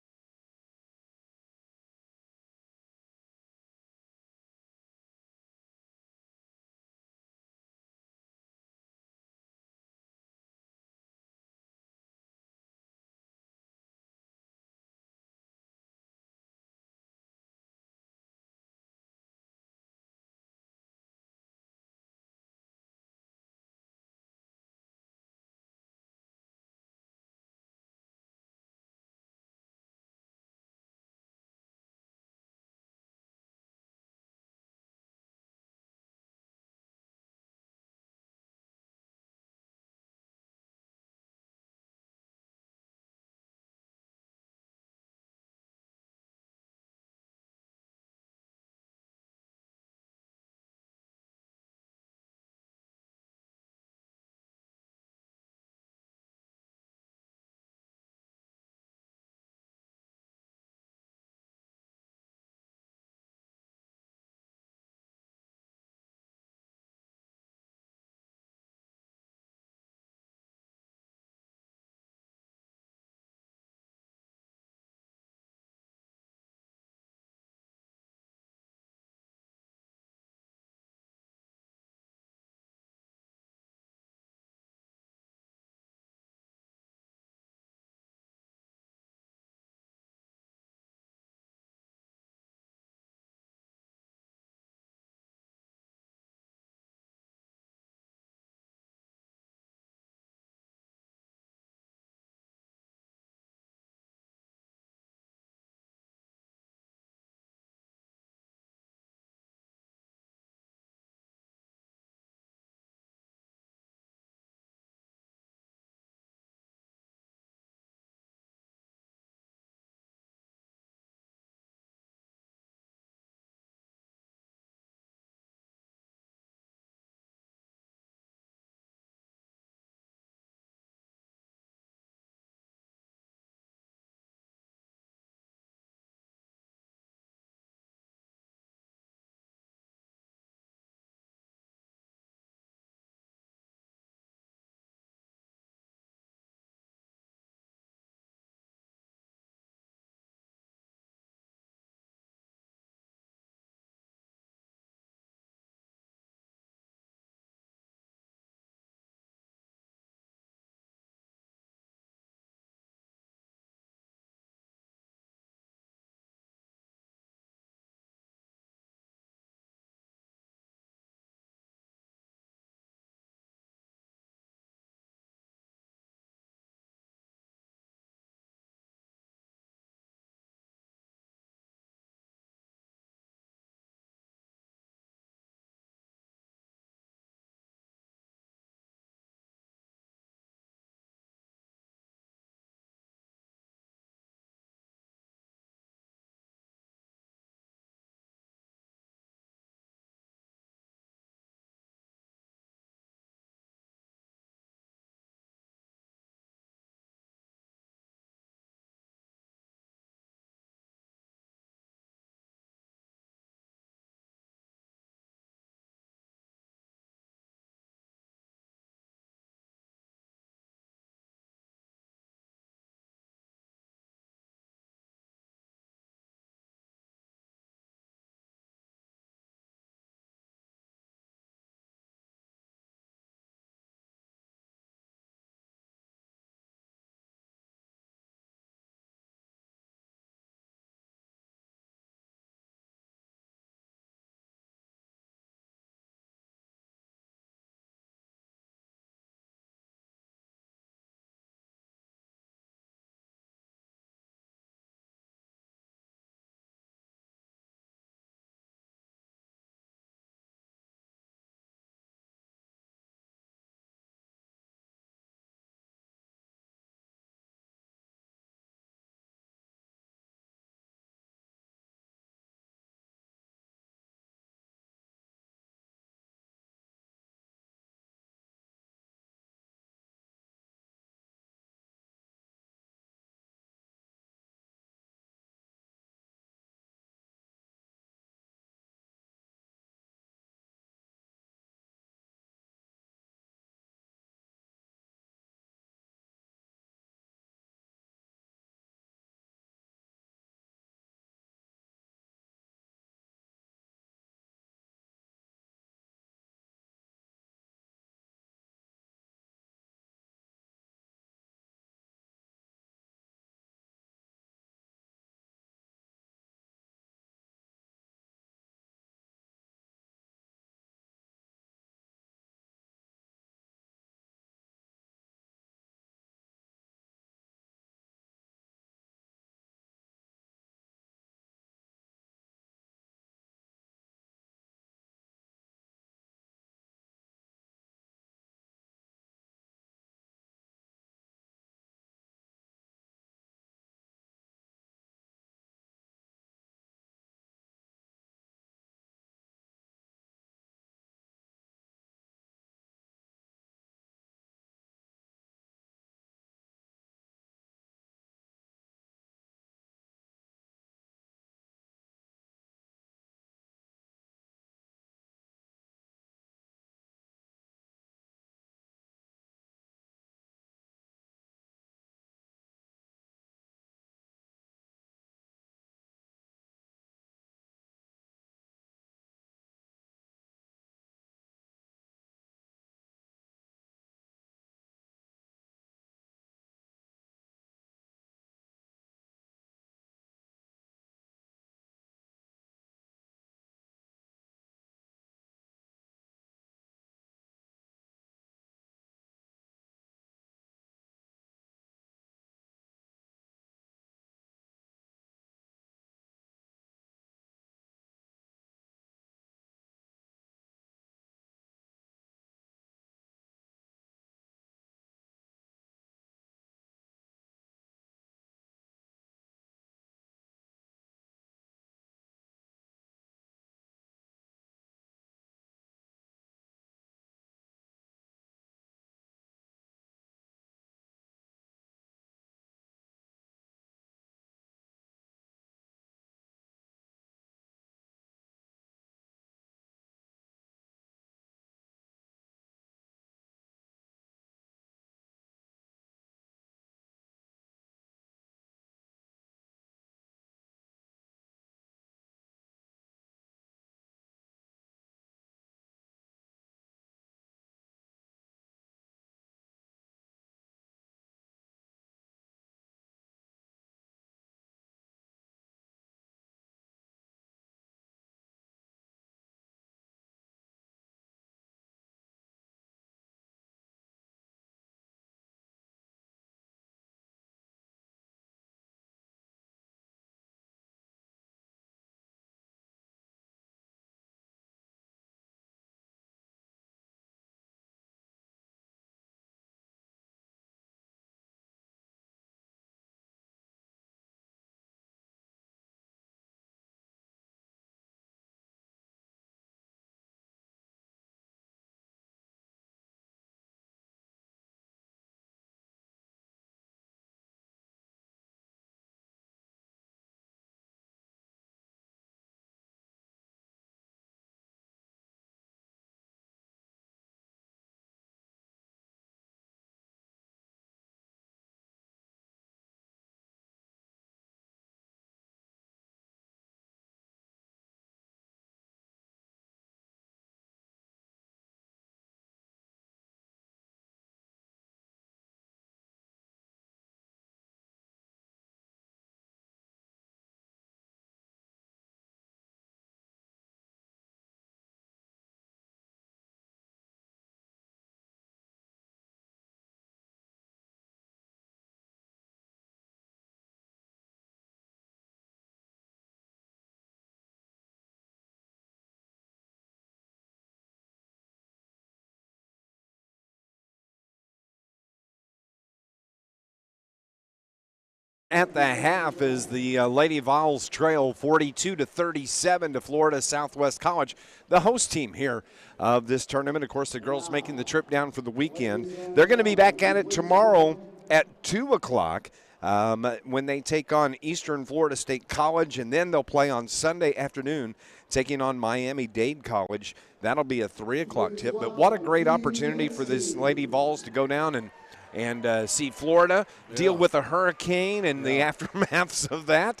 at the half as the Lady Vols trail 42-37 to Florida Southwest College, the host team here of this tournament. Of course, the girls making the trip down for the weekend. They're going to be back at it tomorrow at 2 o'clock when they take on Eastern Florida State College, and then they'll play on Sunday afternoon taking on Miami-Dade College. That'll be a 3 o'clock tip. But what a great opportunity for this Lady Vols to go down and see Florida deal with a hurricane and the aftermaths of that.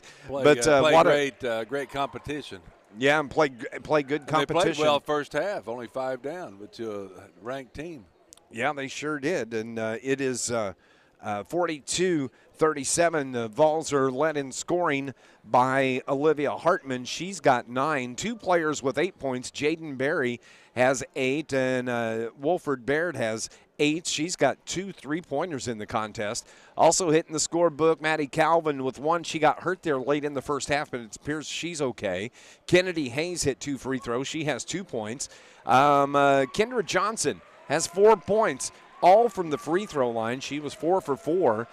Great competition. Yeah, and play good competition. They played well first half, only 5 down, but to a ranked team. Yeah, they sure did, and it is 42-37. The Vols are led in scoring by Olivia Hartman. She's got 9. 2 players with 8 points. Jaden Berry has 8, and Wolford Baird has 8. She's got 2 3-pointers in the contest. Also hitting the scorebook, Maddie Calvin with 1. She got hurt there late in the first half, but it appears she's okay. Kennedy Hayes hit 2 free throws. She has 2 points. Kendra Johnson has 4 points, all from the free throw line. She was 4 for 4.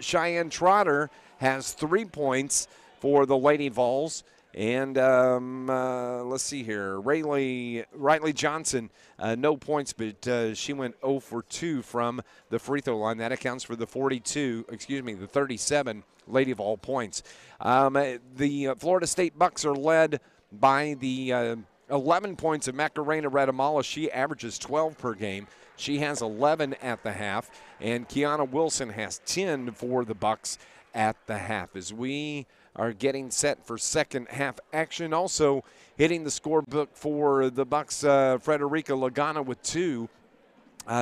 Cheyenne Trotter has 3 points for the Lady Vols. And let's see here. Riley Johnson, no points, but she went 0 for 2 from the free throw line. That accounts for the 37 Lady Vol points. The Florida State Bucks are led by the 11 points of Macarena Radamala. She averages 12 per game. She has 11 at the half, and Kiana Wilson has 10 for the Bucks at the half. As we are getting set for second half action, also hitting the scorebook for the Bucks, Frederica Lagana with 2.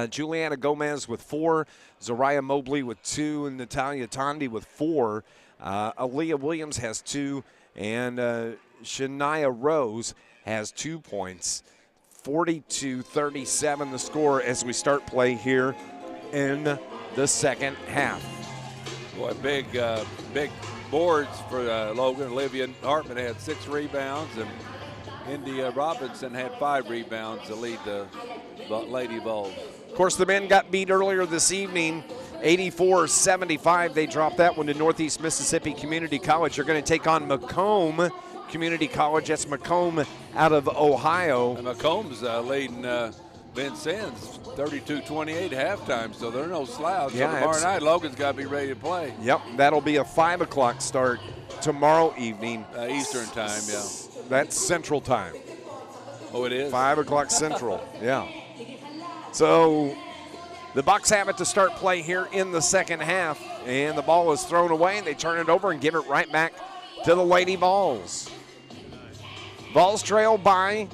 Juliana Gomez with 4, Zariah Mobley with 2, and Natalia Tondi with 4. Aaliyah Williams has 2, and Shania Rose has 2 points. 42-37 the score as we start play here in the second half. Boy, big boards for Logan. Olivia Hartman had 6 rebounds, and India Robinson had 5 rebounds to lead the Lady Vols. Of course, the men got beat earlier this evening, 84-75. They dropped that one to Northeast Mississippi Community College. They're going to take on Macomb Community College. That's Macomb out of Ohio. And Macomb's leading Vincennes 32-28 halftime, so they're no slouch. Yeah, so tomorrow night, Logan's got to be ready to play. Yep, that'll be a 5 o'clock start tomorrow evening. Eastern time, yeah. That's Central time. Oh, it is? 5 o'clock Central, yeah. So the Bucks have it to start play here in the second half, and the ball is thrown away, and they turn it over and give it right back to the Lady Vols. Vols trail by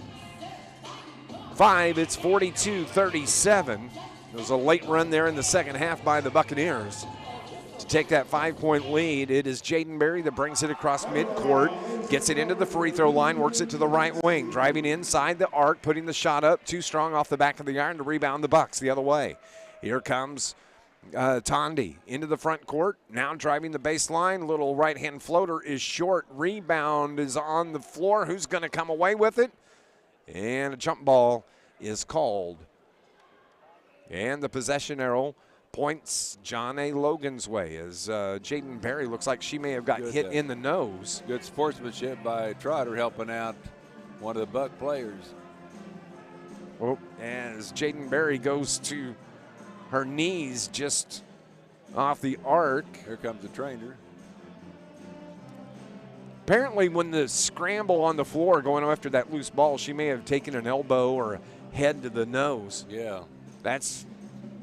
5. It's 42-37. There was a late run there in the second half by the Buccaneers to take that 5-point lead. It is Jaden Berry that brings it across midcourt, gets it into the free throw line, works it to the right wing, driving inside the arc, putting the shot up, too strong off the back of the iron to rebound the Bucks the other way. Here comes Tondi into the front court, now driving the baseline. Little right-hand floater is short. Rebound is on the floor. Who's going to come away with it? And a jump ball is called. And the possession arrow points John A. Logan's way as Jaden Berry looks like she may have got hit in the nose. Good sportsmanship by Trotter helping out one of the Buck players. Oh, as Jaden Berry goes to her knees just off the arc. Here comes the trainer. Apparently when the scramble on the floor going after that loose ball, she may have taken an elbow or a head to the nose. Yeah. That's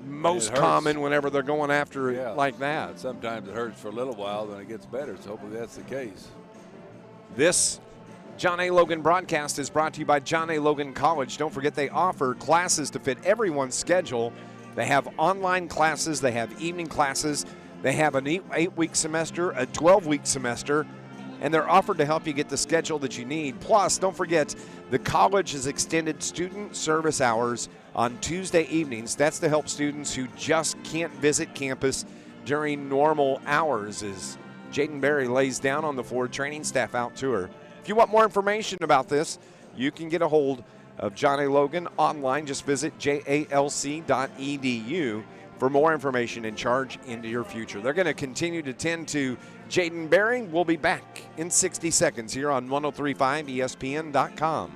most common whenever they're going after it like that. Sometimes it hurts for a little while, then it gets better, so hopefully that's the case. This John A. Logan broadcast is brought to you by John A. Logan College. Don't forget they offer classes to fit everyone's schedule. They have online classes, they have evening classes, they have an 8-week semester, a 12-week semester, and they're offered to help you get the schedule that you need. Plus, don't forget, the college has extended student service hours on Tuesday evenings. That's to help students who just can't visit campus during normal hours, as Jaden Berry lays down on the floor, training staff out to her. If you want more information about this, you can get a hold of John A. Logan online. Just visit jalc.edu for more information and charge into your future. They're going to continue to tend to Jaden Bering. We'll be back in 60 seconds here on 103.5 ESPN.com.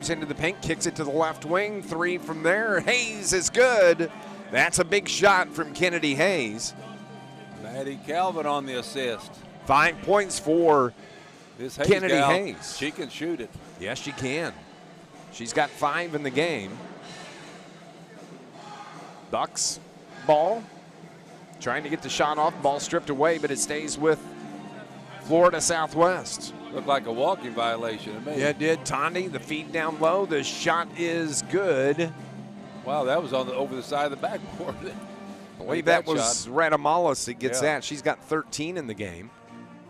Into the paint, kicks it to the left wing. 3 from there. Hayes is good. That's a big shot from Kennedy Hayes. Maddie Calvin on the assist. 5 points for this Kennedy gal, Hayes. She can shoot it. Yes, she can. She's got 5 in the game. Bucks ball. Trying to get the shot off. Ball stripped away, but it stays with Florida Southwest. Looked like a walking violation to me. Yeah, it did. Tandi, the feed down low. The shot is good. Wow, that was on over the side of the backboard. I believe that was Radamalis that gets that. She's got 13 in the game.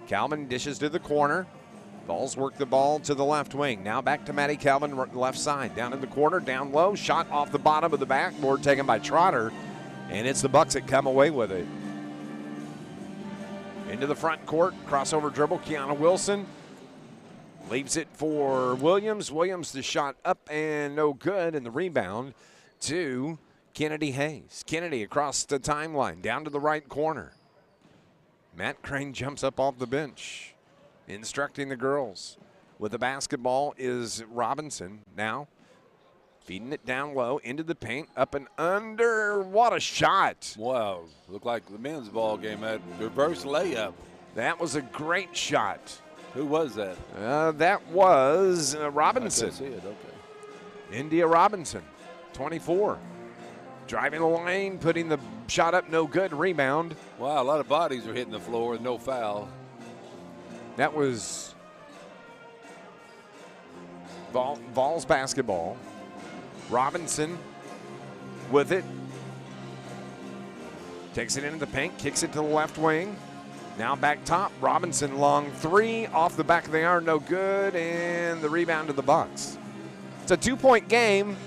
Calvin dishes to the corner. Balls work the ball to the left wing. Now back to Maddie Calvin, left side. Down in the corner, down low. Shot off the bottom of the backboard taken by Trotter. And it's the Bucks that come away with it. Into the front court. Crossover dribble. Kiana Wilson leaves it for Williams. Williams, the shot up and no good. And the rebound to Kennedy Hayes. Kennedy across the timeline, down to the right corner. Matt Crane jumps up off the bench, instructing the girls. With the basketball is Robinson now. Feeding it down low into the paint, up and under. What a shot. Wow, looked like the men's ball game, that reverse layup. That was a great shot. Who was that? That was Robinson. I see it, okay. India Robinson, 24. Driving the lane, putting the shot up, no good. Rebound. Wow, a lot of bodies are hitting the floor with no foul. That was Vols basketball. Robinson with it. Takes it into the paint, kicks it to the left wing. Now back top, Robinson long 3 off the back of the iron, no good, and the rebound to the Bucks. It's a 2-point game.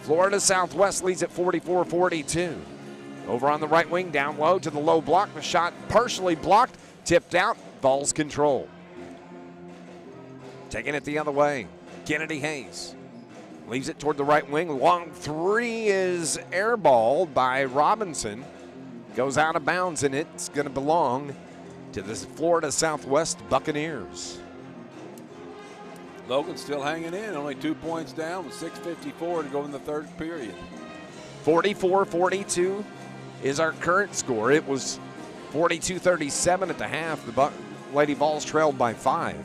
Florida Southwest leads at 44-42. Over on the right wing, down low to the low block. The shot partially blocked, tipped out, Vols control. Taking it the other way, Kennedy Hayes. Leaves it toward the right wing. Long 3 is airballed by Robinson. Goes out of bounds, and it's going to belong to the Florida Southwest Buccaneers. Logan still hanging in, only 2 points down with 6:54 to go in the third period. 44-42 is our current score. It was 42-37 at the half. The Lady Vols trailed by 5.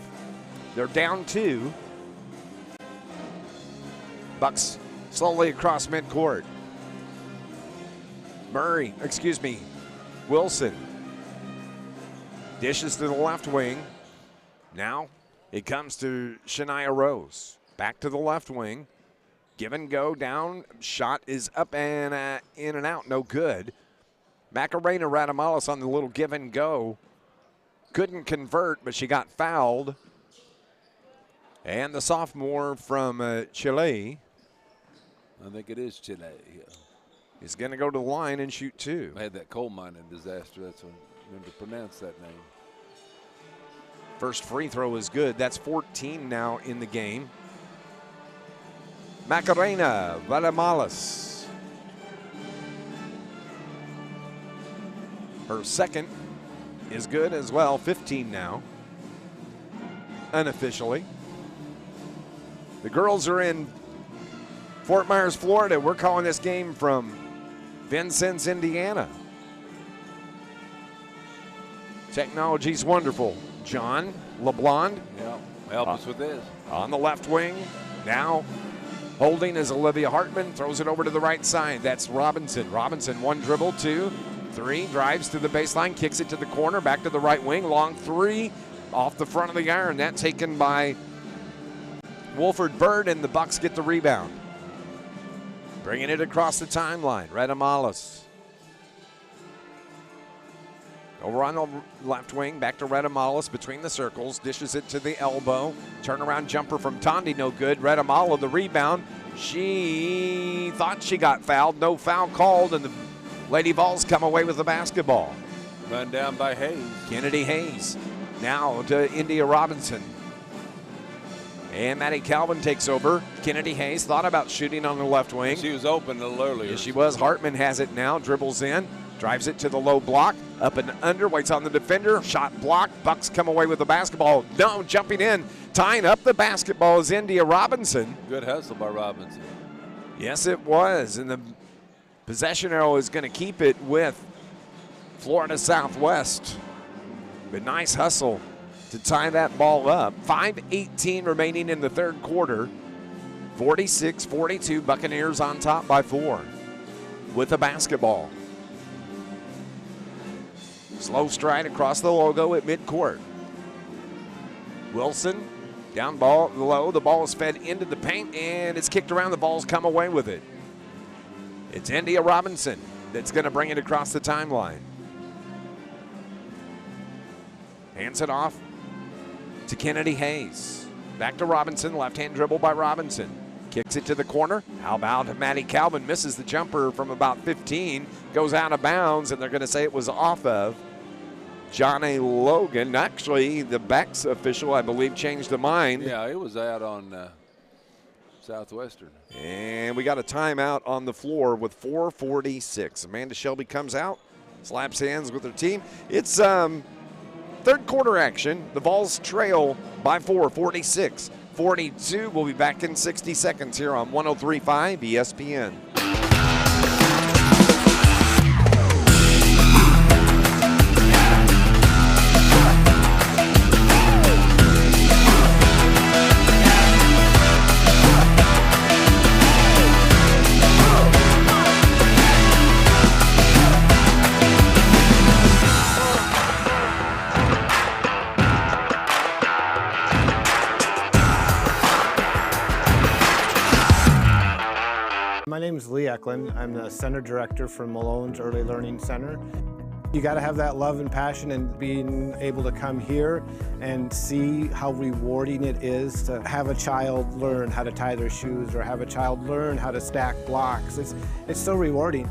They're down 2. Bucks slowly across midcourt. Wilson dishes to the left wing. Now it comes to Shania Rose. Back to the left wing. Give and go down. Shot is up and in and out. No good. Macarena Radamalis on the little give and go. Couldn't convert, but she got fouled. And the sophomore from Chile. I think it is Chile. is going to go to the line and shoot 2. I had that coal mining disaster. That's when I remember to pronounce that name. First free throw is good. That's 14 now in the game. Macarena Valamalas. Her second is good as well. 15 now. Unofficially. The girls are in Fort Myers, Florida. We're calling this game from Vincennes, Indiana. Technology's wonderful. John LeBlond. Yeah, help us with this. On the left wing. Now holding is Olivia Hartman. Throws it over to the right side. That's Robinson. Robinson, 1 dribble, 2, 3. Drives to the baseline. Kicks it to the corner. Back to the right wing. Long 3 off the front of the iron. That taken by Wolford Bird, and the Bucks get the rebound. Bringing it across the timeline. Retta Mollis. Over on the left wing, back to Retta Mollis between the circles. Dishes it to the elbow. Turnaround jumper from Tondi, no good. Retta Mollis, the rebound. She thought she got fouled. No foul called, and the Lady Vols come away with the basketball. Run down by Hayes. Kennedy Hayes. Now to India Robinson. And Maddie Calvin takes over. Kennedy Hayes thought about shooting on the left wing. She was open a little earlier. Yes, she was. Hartman has it now. Dribbles in. Drives it to the low block. Up and under. Waits on the defender. Shot blocked. Bucks come away with the basketball. No, jumping in. Tying up the basketball is India Robinson. Good hustle by Robinson. Yes, it was. And the possession arrow is going to keep it with Florida Southwest. But nice hustle to tie that ball up. 5:18 remaining in the third quarter. 46-42. Buccaneers on top by 4 with the basketball. Slow stride across the logo at midcourt. Wilson, down ball low. The ball is fed into the paint, and it's kicked around. The Vols come away with it. It's India Robinson that's going to bring it across the timeline. Hands it off to Kennedy Hayes. Back to Robinson. Left-hand dribble by Robinson. Kicks it to the corner. How about Maddie Calvin misses the jumper from about 15. Goes out of bounds, and they're going to say it was off of John A. Logan. Actually, the backs official, I believe, changed the mind. Yeah, it was out on Southwestern. And we got a timeout on the floor with 4:46. Amanda Shelby comes out, slaps hands with her team. It's third quarter action. The Vols trail by 4, 46-42. We'll be back in 60 seconds here on 103.5 ESPN. My name is Lee Eklund. I'm the Center Director for Malone's Early Learning Center. You got to have that love and passion, and being able to come here and see how rewarding it is to have a child learn how to tie their shoes or have a child learn how to stack blocks. It's so rewarding.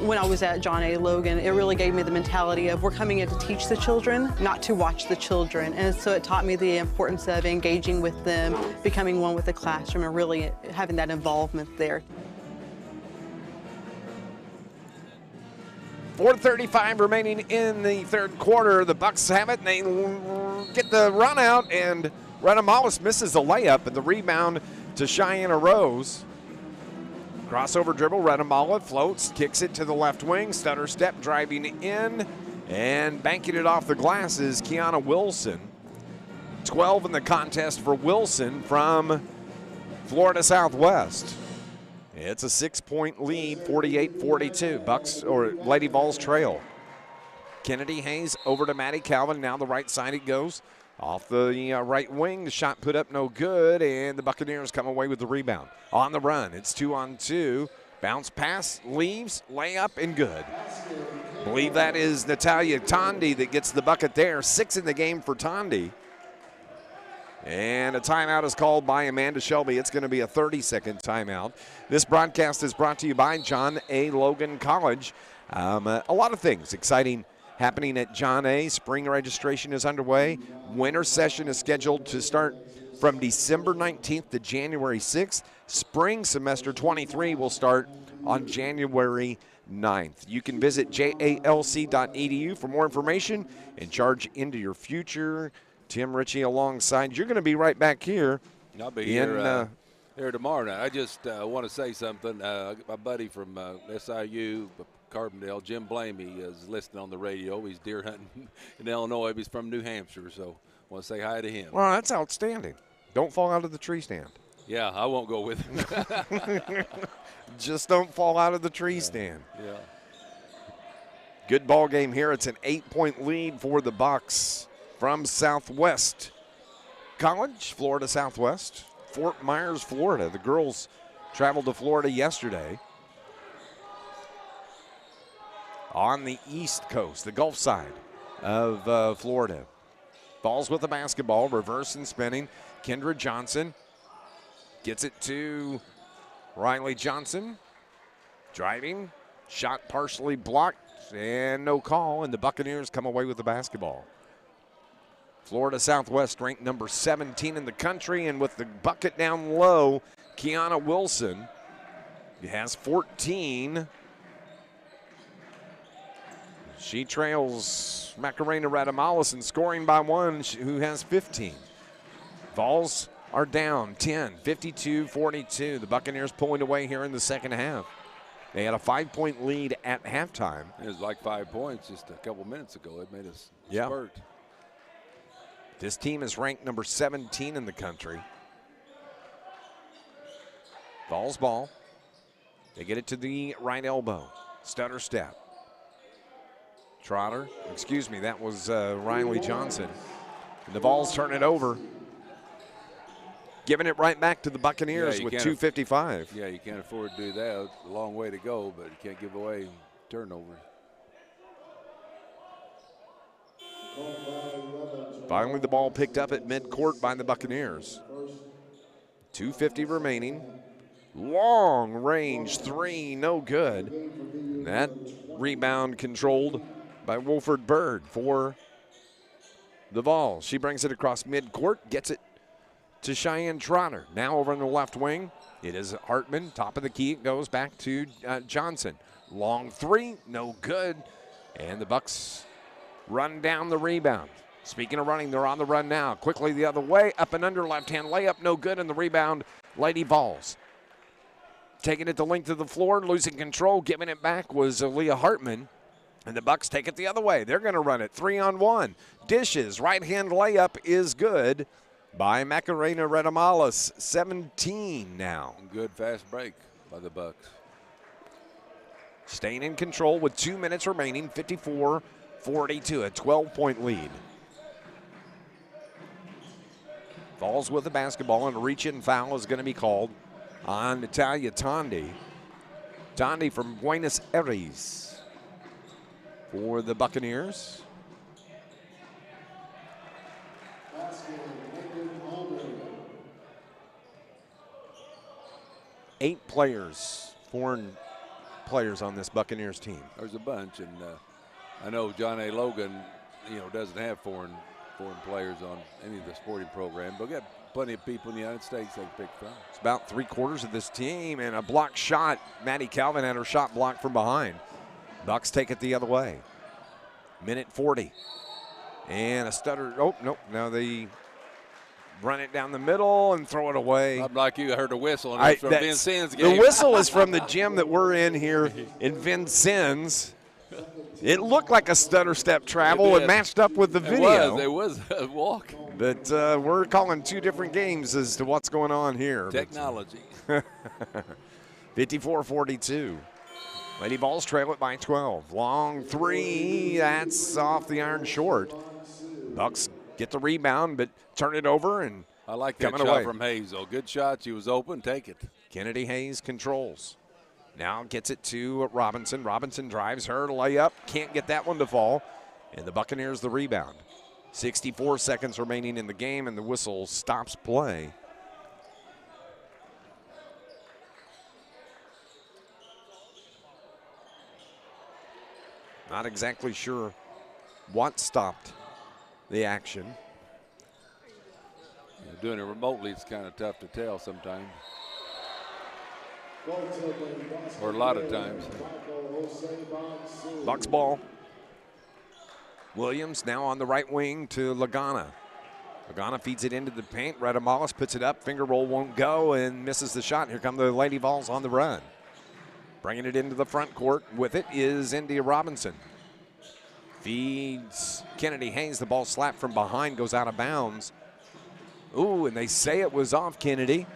When I was at John A. Logan, it really gave me the mentality of we're coming in to teach the children, not to watch the children. And so it taught me the importance of engaging with them, becoming one with the classroom, and really having that involvement there. 4:35 remaining in the third quarter. The Bucks have it, and they get the run out, and Retta Mollis misses the layup, and the rebound to Cheyenne Rose. Crossover dribble, Retta Mollis floats, kicks it to the left wing, stutter step driving in, and banking it off the glass is Kiana Wilson. 12 in the contest for Wilson from Florida Southwest. It's a 6-point lead, 48-42. Bucks or Lady Vols trail. Kennedy Hayes over to Maddie Calvin. Now the right side it goes. Off the right wing, the shot put up no good, and the Buccaneers come away with the rebound. On the run, it's 2-on-2. Bounce pass, leaves, layup, and good. Believe that is Natalia Tondi that gets the bucket there. 6 in the game for Tondi. And a timeout is called by Amanda Shelby. It's going to be a 30-second timeout. This broadcast is brought to you by John A. Logan College. A lot of things exciting happening at John A. Spring registration is underway. Winter session is scheduled to start from December 19th to January 6th. Spring semester 23 will start on January 9th. You can visit jalc.edu for more information and charge into your future. Tim Ritchie alongside. You're going to be right back here. I'll be here tomorrow night. I just want to say something. My buddy from SIU, Carbondale, Jim Blamey, is listening on the radio. He's deer hunting in Illinois. He's from New Hampshire, so I want to say hi to him. Well, that's outstanding. Don't fall out of the tree stand. Yeah, I won't go with him. Just don't fall out of the tree stand. Yeah. Good ball game here. It's an 8-point lead for the Bucks from Southwest College, Florida Southwest, Fort Myers, Florida. The girls traveled to Florida yesterday. On the East Coast, the Gulf side of Florida. Balls with the basketball, reverse and spinning. Kendra Johnson gets it to Riley Johnson. Driving, shot partially blocked, and no call, and the Buccaneers come away with the basketball. Florida Southwest ranked number 17 in the country, and with the bucket down low, Kiana Wilson has 14. She trails Macarena Radamalis in scoring by one, who has 15. Vols are down 10, 52-42. The Buccaneers pulling away here in the second half. They had a 5-point lead at halftime. It was like 5 points just a couple minutes ago. It made us spurt. This team is ranked number 17 in the country. Vols ball. They get it to the right elbow. Stutter step. Trotter, excuse me, that was Riley Johnson. And the Vols turn it over. Giving it right back to the Buccaneers with 2:55. Yeah, you can't afford to do that. It's a long way to go, but you can't give away turnovers. Finally, the ball picked up at midcourt by the Buccaneers. 2:50 remaining. Long range three, no good. That rebound controlled by Wolford Bird for the Vols. She brings it across midcourt, gets it to Cheyenne Trotter. Now over on the left wing, it is Hartman. Top of the key, it goes back to Johnson. Long three, no good. And the Bucks run down the rebound. Speaking of running, they're on the run now. Quickly the other way, up and under, left-hand layup, no good, and the rebound, Lady Vols. Taking it the length of the floor, losing control, giving it back was Leah Hartman. And the Bucks take it the other way. They're going to run it 3-on-1. Dishes, right-hand layup is good by Macarena Radamalis. 17 now. Good fast break by the Bucks. Staying in control with 2 minutes remaining, 54-42, a 12-point lead. Vols with the basketball, and a reach-in foul is going to be called on Natalia Tondi. Tondi from Buenos Aires for the Buccaneers. Eight players, foreign players on this Buccaneers team. There's a bunch, and I know John A. Logan, doesn't have foreign players on any of the sporting program, but we got plenty of people in the United States they can pick from. It's about 3/4 of this team, and a block shot. Maddie Calvin had her shot blocked from behind. Bucks take it the other way. Minute 40. And a stutter. Oh, nope. Now they run it down the middle and throw it away. I'm like you. I heard a whistle, and it's from Vincennes' game. The whistle is from the gym that we're in here in Vincennes. It looked like a stutter step travel and matched up with the video. It was a walk. But we're calling two different games as to what's going on here. Technology. 54-42. Lady Vols trail it by 12. Long three, that's off the iron short. Bucks get the rebound, but turn it over and I like that shot from Hayes, though. Good shot. She was open. Take it. Kennedy Hayes controls. Now gets it to Robinson. Robinson drives her layup. Can't get that one to fall. And the Buccaneers the rebound. 64 seconds remaining in the game, and the whistle stops play. Not exactly sure what stopped the action. Yeah, doing it remotely, it's kind of tough to tell sometimes. Or a lot of times. Bucks ball. Williams now on the right wing to Lagana. Lagana feeds it into the paint. Redamalis puts it up. Finger roll won't go and misses the shot. Here come the Lady Vols on the run. Bringing it into the front court with it is India Robinson. Feeds Kennedy Hayes. The ball slapped from behind, goes out of bounds. Ooh, and they say it was off Kennedy.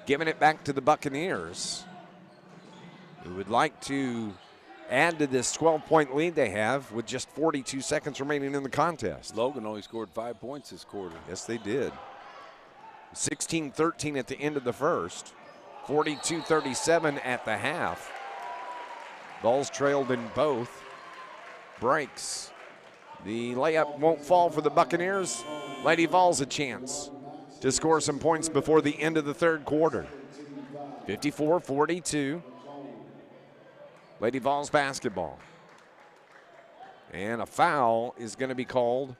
Giving it back to the Buccaneers, who would like to add to this 12-point lead they have with just 42 seconds remaining in the contest. Logan only scored 5 points this quarter. Yes, they did. 16-13 at the end of the first. 42-37 at the half. Vols trailed in both. Breaks. The layup won't fall for the Buccaneers. Lady Vols a chance to score some points before the end of the third quarter. 54-42. Lady Vols basketball. And a foul is going to be called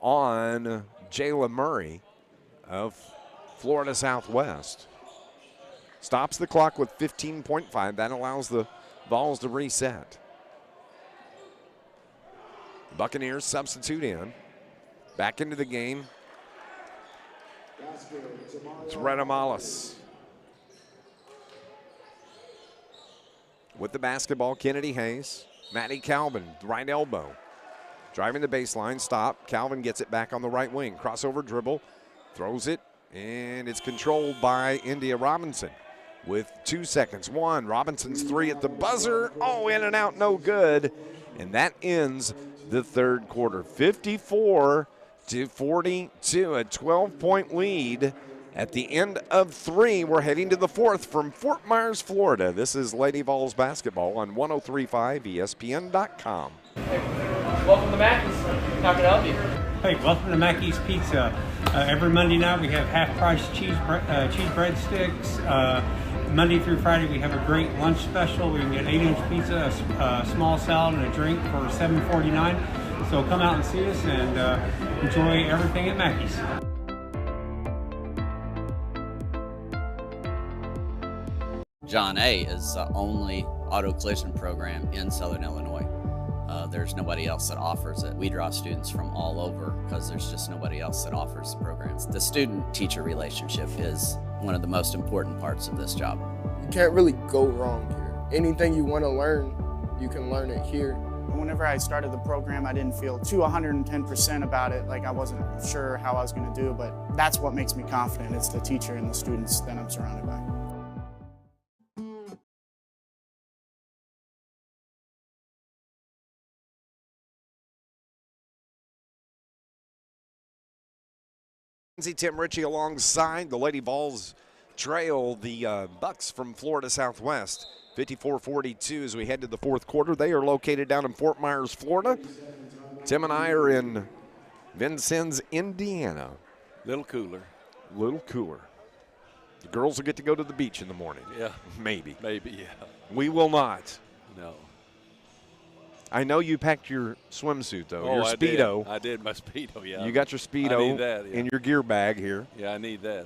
on Jayla Murray of Florida Southwest. Stops the clock with 15.5. That allows the Vols to reset. Buccaneers substitute in. Back into the game. It's Redamalis. With the basketball, Kennedy Hayes. Maddie Calvin, right elbow. Driving the baseline, stop. Calvin gets it back on the right wing. Crossover dribble, throws it, and it's controlled by India Robinson with 2 seconds. One, Robinson's three at the buzzer. Oh, in and out, no good. And that ends the third quarter. 54-42, a 12-point lead. At the end of three, we're heading to the fourth from Fort Myers, Florida. This is Lady Vols basketball on 103.5 ESPN.com. Hey, welcome to Mackey's. How can I help you? Hey, welcome to Mackey's Pizza. Every Monday night we have half-price cheese breadsticks. Monday through Friday we have a great lunch special. We can get 8-inch pizza, a small salad, and a drink for $7.49. So come out and see us and enjoy everything at Mackey's. John A. is the only auto collision program in Southern Illinois. There's nobody else that offers it. We draw students from all over because there's just nobody else that offers the programs. The student-teacher relationship is one of the most important parts of this job. You can't really go wrong here. Anything you want to learn, you can learn it here. Whenever I started the program, I didn't feel too 110% about it, like I wasn't sure how I was going to do, but that's what makes me confident. It's the teacher and the students that I'm surrounded by. Tim Ritchie alongside. The Lady Vols trail the Bucks from Florida Southwest 54-42 as we head to the fourth quarter. They are located down in Fort Myers, Florida. Tim and I are in Vincennes, Indiana. Little cooler. Little cooler. The girls will get to go to the beach in the morning. Yeah. Maybe. Maybe, yeah. We will not. No. I know you packed your swimsuit, though. Oh, your Speedo. I did my Speedo, yeah. You got your Speedo I need that, yeah. in your gear bag here. Yeah, I need that.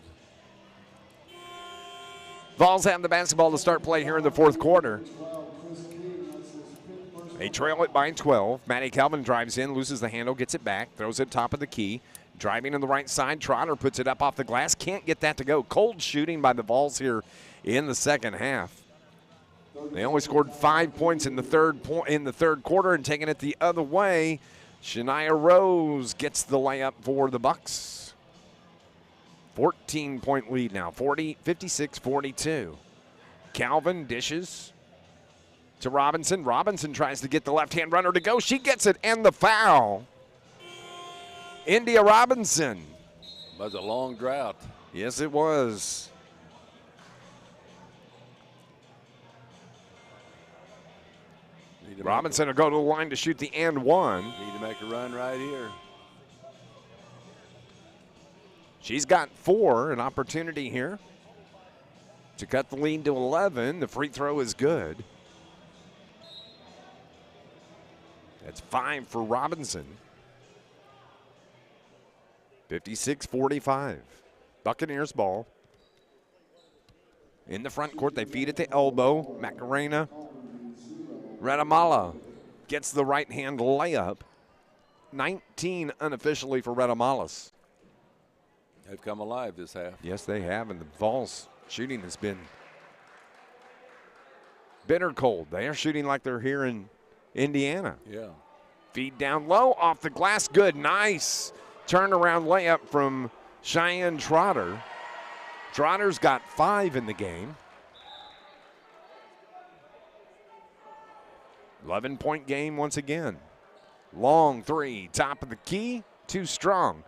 Vols have the basketball to start play here in the fourth quarter. They trail it by 12. Maddie Calvin drives in, loses the handle, gets it back, throws it top of the key. Driving on the right side, Trotter puts it up off the glass. Can't get that to go. Cold shooting by the Vols here in the second half. They only scored 5 points in the third quarter, and taking it the other way, Shania Rose gets the layup for the Bucks. 14-point lead now, 56-42. Calvin dishes to Robinson. Robinson tries to get the left-hand runner to go. She gets it, and the foul. India Robinson. It was a long drought. Yes, it was. Robinson will go to the line to shoot the and one. Need to make a run right here. She's got 4, an opportunity here to cut the lead to 11. The free throw is good. That's 5 for Robinson. 56-45. Buccaneers ball. In the front court, they feed it to elbow. Macarena. Redamala gets the right-hand layup. 19 unofficially for Redamalas. They've come alive this half. Yes, they have, and the Vols shooting has been bitter cold. They are shooting like they're here in Indiana. Yeah. Feed down low, off the glass, good, nice. Turnaround layup from Cheyenne Trotter. Trotter's got 5 in the game. 11-point game once again. Long 3, top of the key, too strong.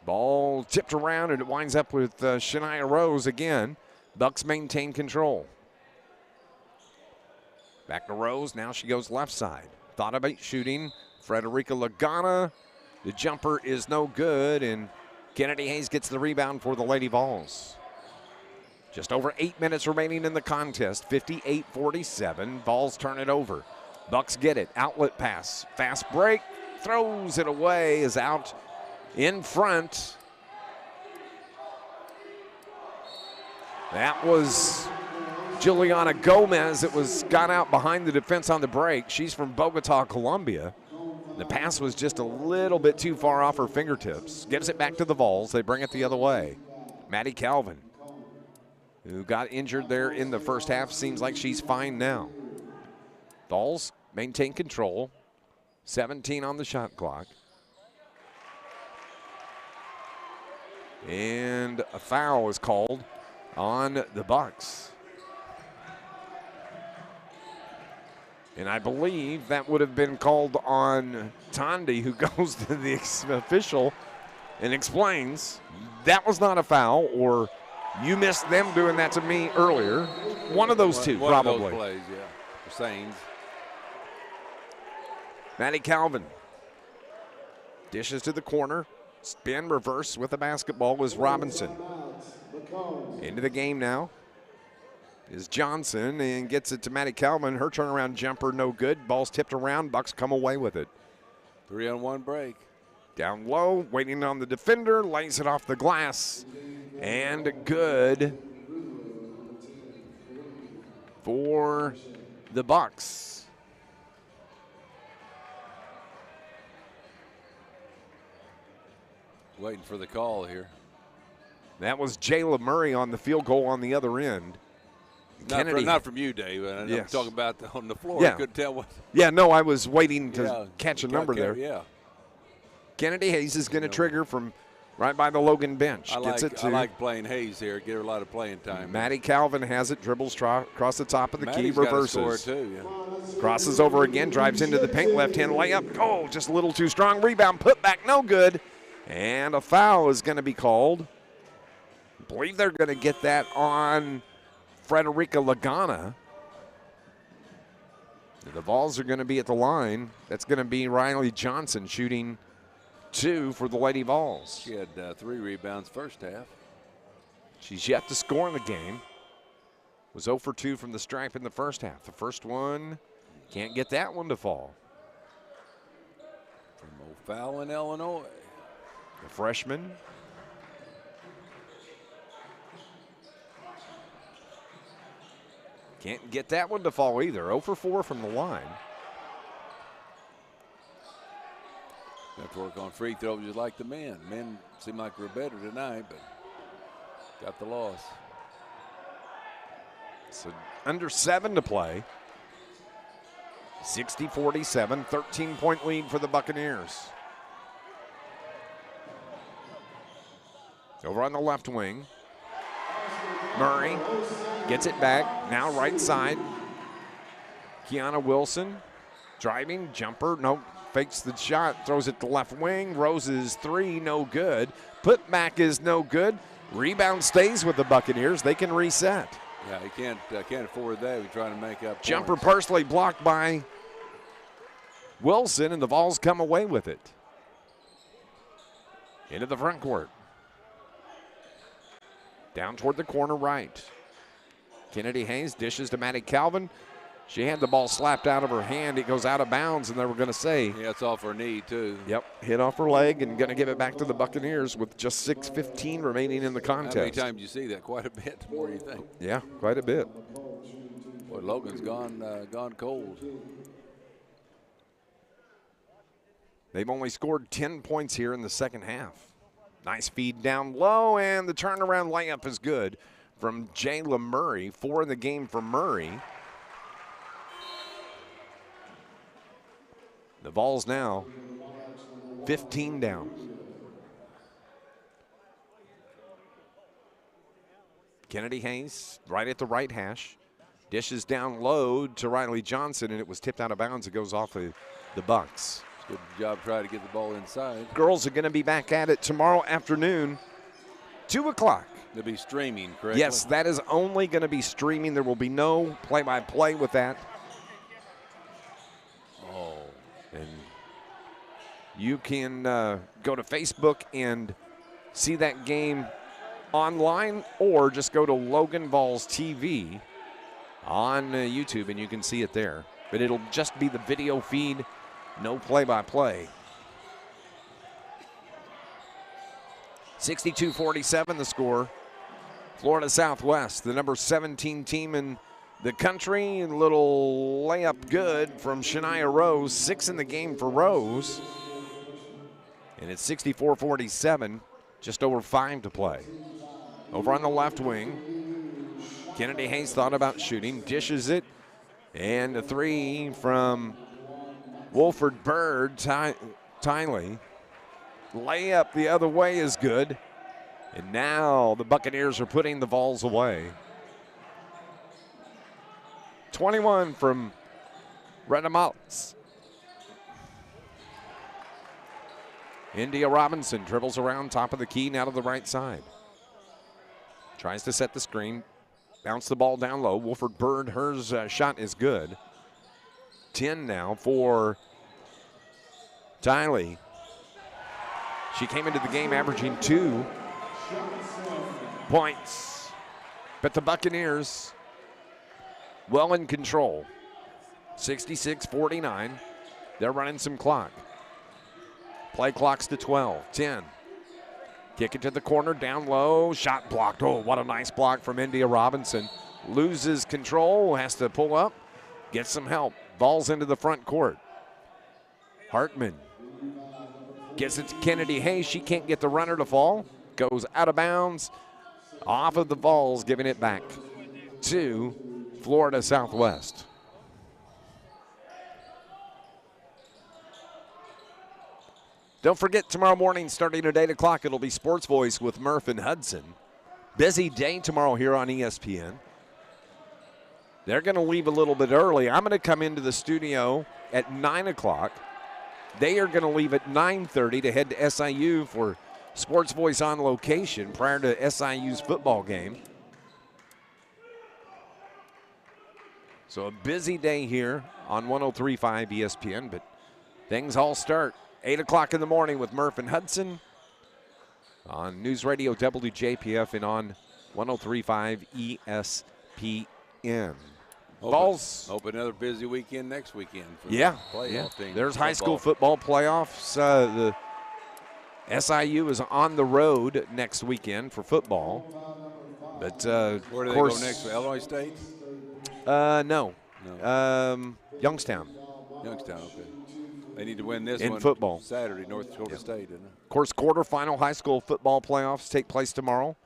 Ball tipped around, and it winds up with Shania Rose again. Bucks maintain control. Back to Rose. Now she goes left side. Thought about shooting. Frederica Lagana. The jumper is no good, and Kennedy Hayes gets the rebound for the Lady Vols. Just over 8 minutes remaining in the contest. 58-47. Vols turn it over. Bucks get it. Outlet pass. Fast break. Throws it away. Is out in front. That was Juliana Gomez. It was got out behind the defense on the break. She's from Bogota, Colombia. The pass was just a little bit too far off her fingertips. Gives it back to the Vols. They bring it the other way. Maddie Calvin, who got injured there in the first half, seems like she's fine now. Vols maintain control. 17 on the shot clock. And a foul is called on the Bucks. And I believe that would have been called on Tondi, who goes to the official and explains that was not a foul, or you missed them doing that to me earlier. One of those two, probably. One of those plays, yeah, for Sains. Maddie Calvin dishes to the corner. Spin reverse with the basketball was Robinson. Into the game now is Johnson, and gets it to Maddie Calvin. Her turnaround jumper no good. Ball's tipped around. Bucks come away with it. 3-on-1 break. Down low, waiting on the defender, lays it off the glass. And good for the Bucks. Waiting for the call here. That was Jayla Murray on the field goal on the other end. Not from you, Dave. I'm Yes. talking about on the floor. Yeah. I couldn't tell what. Yeah, no, I was waiting to catch a number there. Yeah. Kennedy Hayes is going to trigger from right by the Logan bench. I like playing Hayes here. Get her a lot of playing time. Maddie Calvin has it, dribbles across the top of the Maddie's key, reverses. got a score too, yeah. Crosses over again, drives into the paint, left-hand layup. Oh, just a little too strong. Rebound, put back, no good. And a foul is going to be called. I believe they're going to get that on Frederica Lagana. The Vols are going to be at the line. That's going to be Riley Johnson shooting 2 for the Lady Vols. She had 3 rebounds first half. She's yet to score in the game. Was 0 for 2 from the stripe in the first half. The first one, can't get that one to fall. From O'Fallon, Illinois. The freshman. Can't get that one to fall either. 0 for 4 from the line. Have to work on free throws just like the men. Men seem like we're better tonight, but got the loss. So under 7 to play. 60-47, 13-point lead for the Buccaneers. Over on the left wing. Murray gets it back. Now right side. Kiana Wilson driving, jumper, no, fakes the shot, throws it to left wing. Rose's 3, no good. Put back is no good. Rebound stays with the Buccaneers. They can reset. Yeah, he can't afford that. We're trying to make up. Jumper points. partially blocked by Wilson, and the Vols come away with it. Into the front court. Down toward the corner right. Kennedy Hayes dishes to Maddie Calvin. She had the ball slapped out of her hand. It goes out of bounds, and they were going to say. Yeah, it's off her knee, too. Yep, hit off her leg and going to give it back to the Buccaneers with just 6:15 remaining in the contest. How many times do you see that? Quite a bit, the more you think. Yeah, quite a bit. Boy, Logan's gone cold. They've only scored 10 points here in the second half. Nice feed down low, and the turnaround layup is good from Jayla Murray. 4 in the game for Murray. The Vols now 15 down. Kennedy Hayes right at the right hash. Dishes down low to Riley Johnson, and it was tipped out of bounds. It goes off the Bucks. Good job trying to get the ball inside. Girls are going to be back at it tomorrow afternoon, 2 o'clock. They'll be streaming, correct? Yes, that is only going to be streaming. There will be no play-by-play with that. Oh. And you can go to Facebook and see that game online, or just go to Logan Vols TV on YouTube, and you can see it there. But it'll just be the video feed, no play-by-play. 62-47 the score. Florida Southwest, the number 17 team in the country. A little layup good from Shania Rose. 6 in the game for Rose. And it's 64-47, just over 5 to play. Over on the left wing, Kennedy Hayes thought about shooting, dishes it, and a 3 from Wolford Bird. Tiley. Layup the other way is good. And now the Buccaneers are putting the Vols away. 21 from Retta Maltz. India Robinson dribbles around top of the key, now to the right side. Tries to set the screen, bounce the ball down low. Wolford Bird, hers shot is good. 10 now for Tiley. She came into the game averaging 2 points. But the Buccaneers well in control. 66-49. They're running some clock. Play clock's to 12. 10. Kick it to the corner, down low. Shot blocked. Oh, what a nice block from India Robinson. Loses control, has to pull up, get some help. Ball's into the front court. Hartman gets it to Kennedy Hayes. She can't get the runner to fall. Goes out of bounds. Off of the Vols, giving it back to Florida Southwest. Don't forget, tomorrow morning, starting at 8 o'clock, it'll be Sports Voice with Murph and Hudson. Busy day tomorrow here on ESPN. They're going to leave a little bit early. I'm going to come into the studio at 9 o'clock. They are going to leave at 9:30 to head to SIU for Sports Voice on location prior to SIU's football game. So a busy day here on 103.5 ESPN, but things all start 8 o'clock in the morning with Murph and Hudson on News Radio WJPF and on 103.5 ESPN. Hope another busy weekend next weekend. For the playoff team. There's high school football playoffs. The SIU is on the road next weekend for football. But where do they go next? Illinois State? No. Youngstown. Youngstown, okay. They need to win this in one football Saturday, North Dakota State, isn't it? Of course, quarterfinal high school football playoffs take place tomorrow.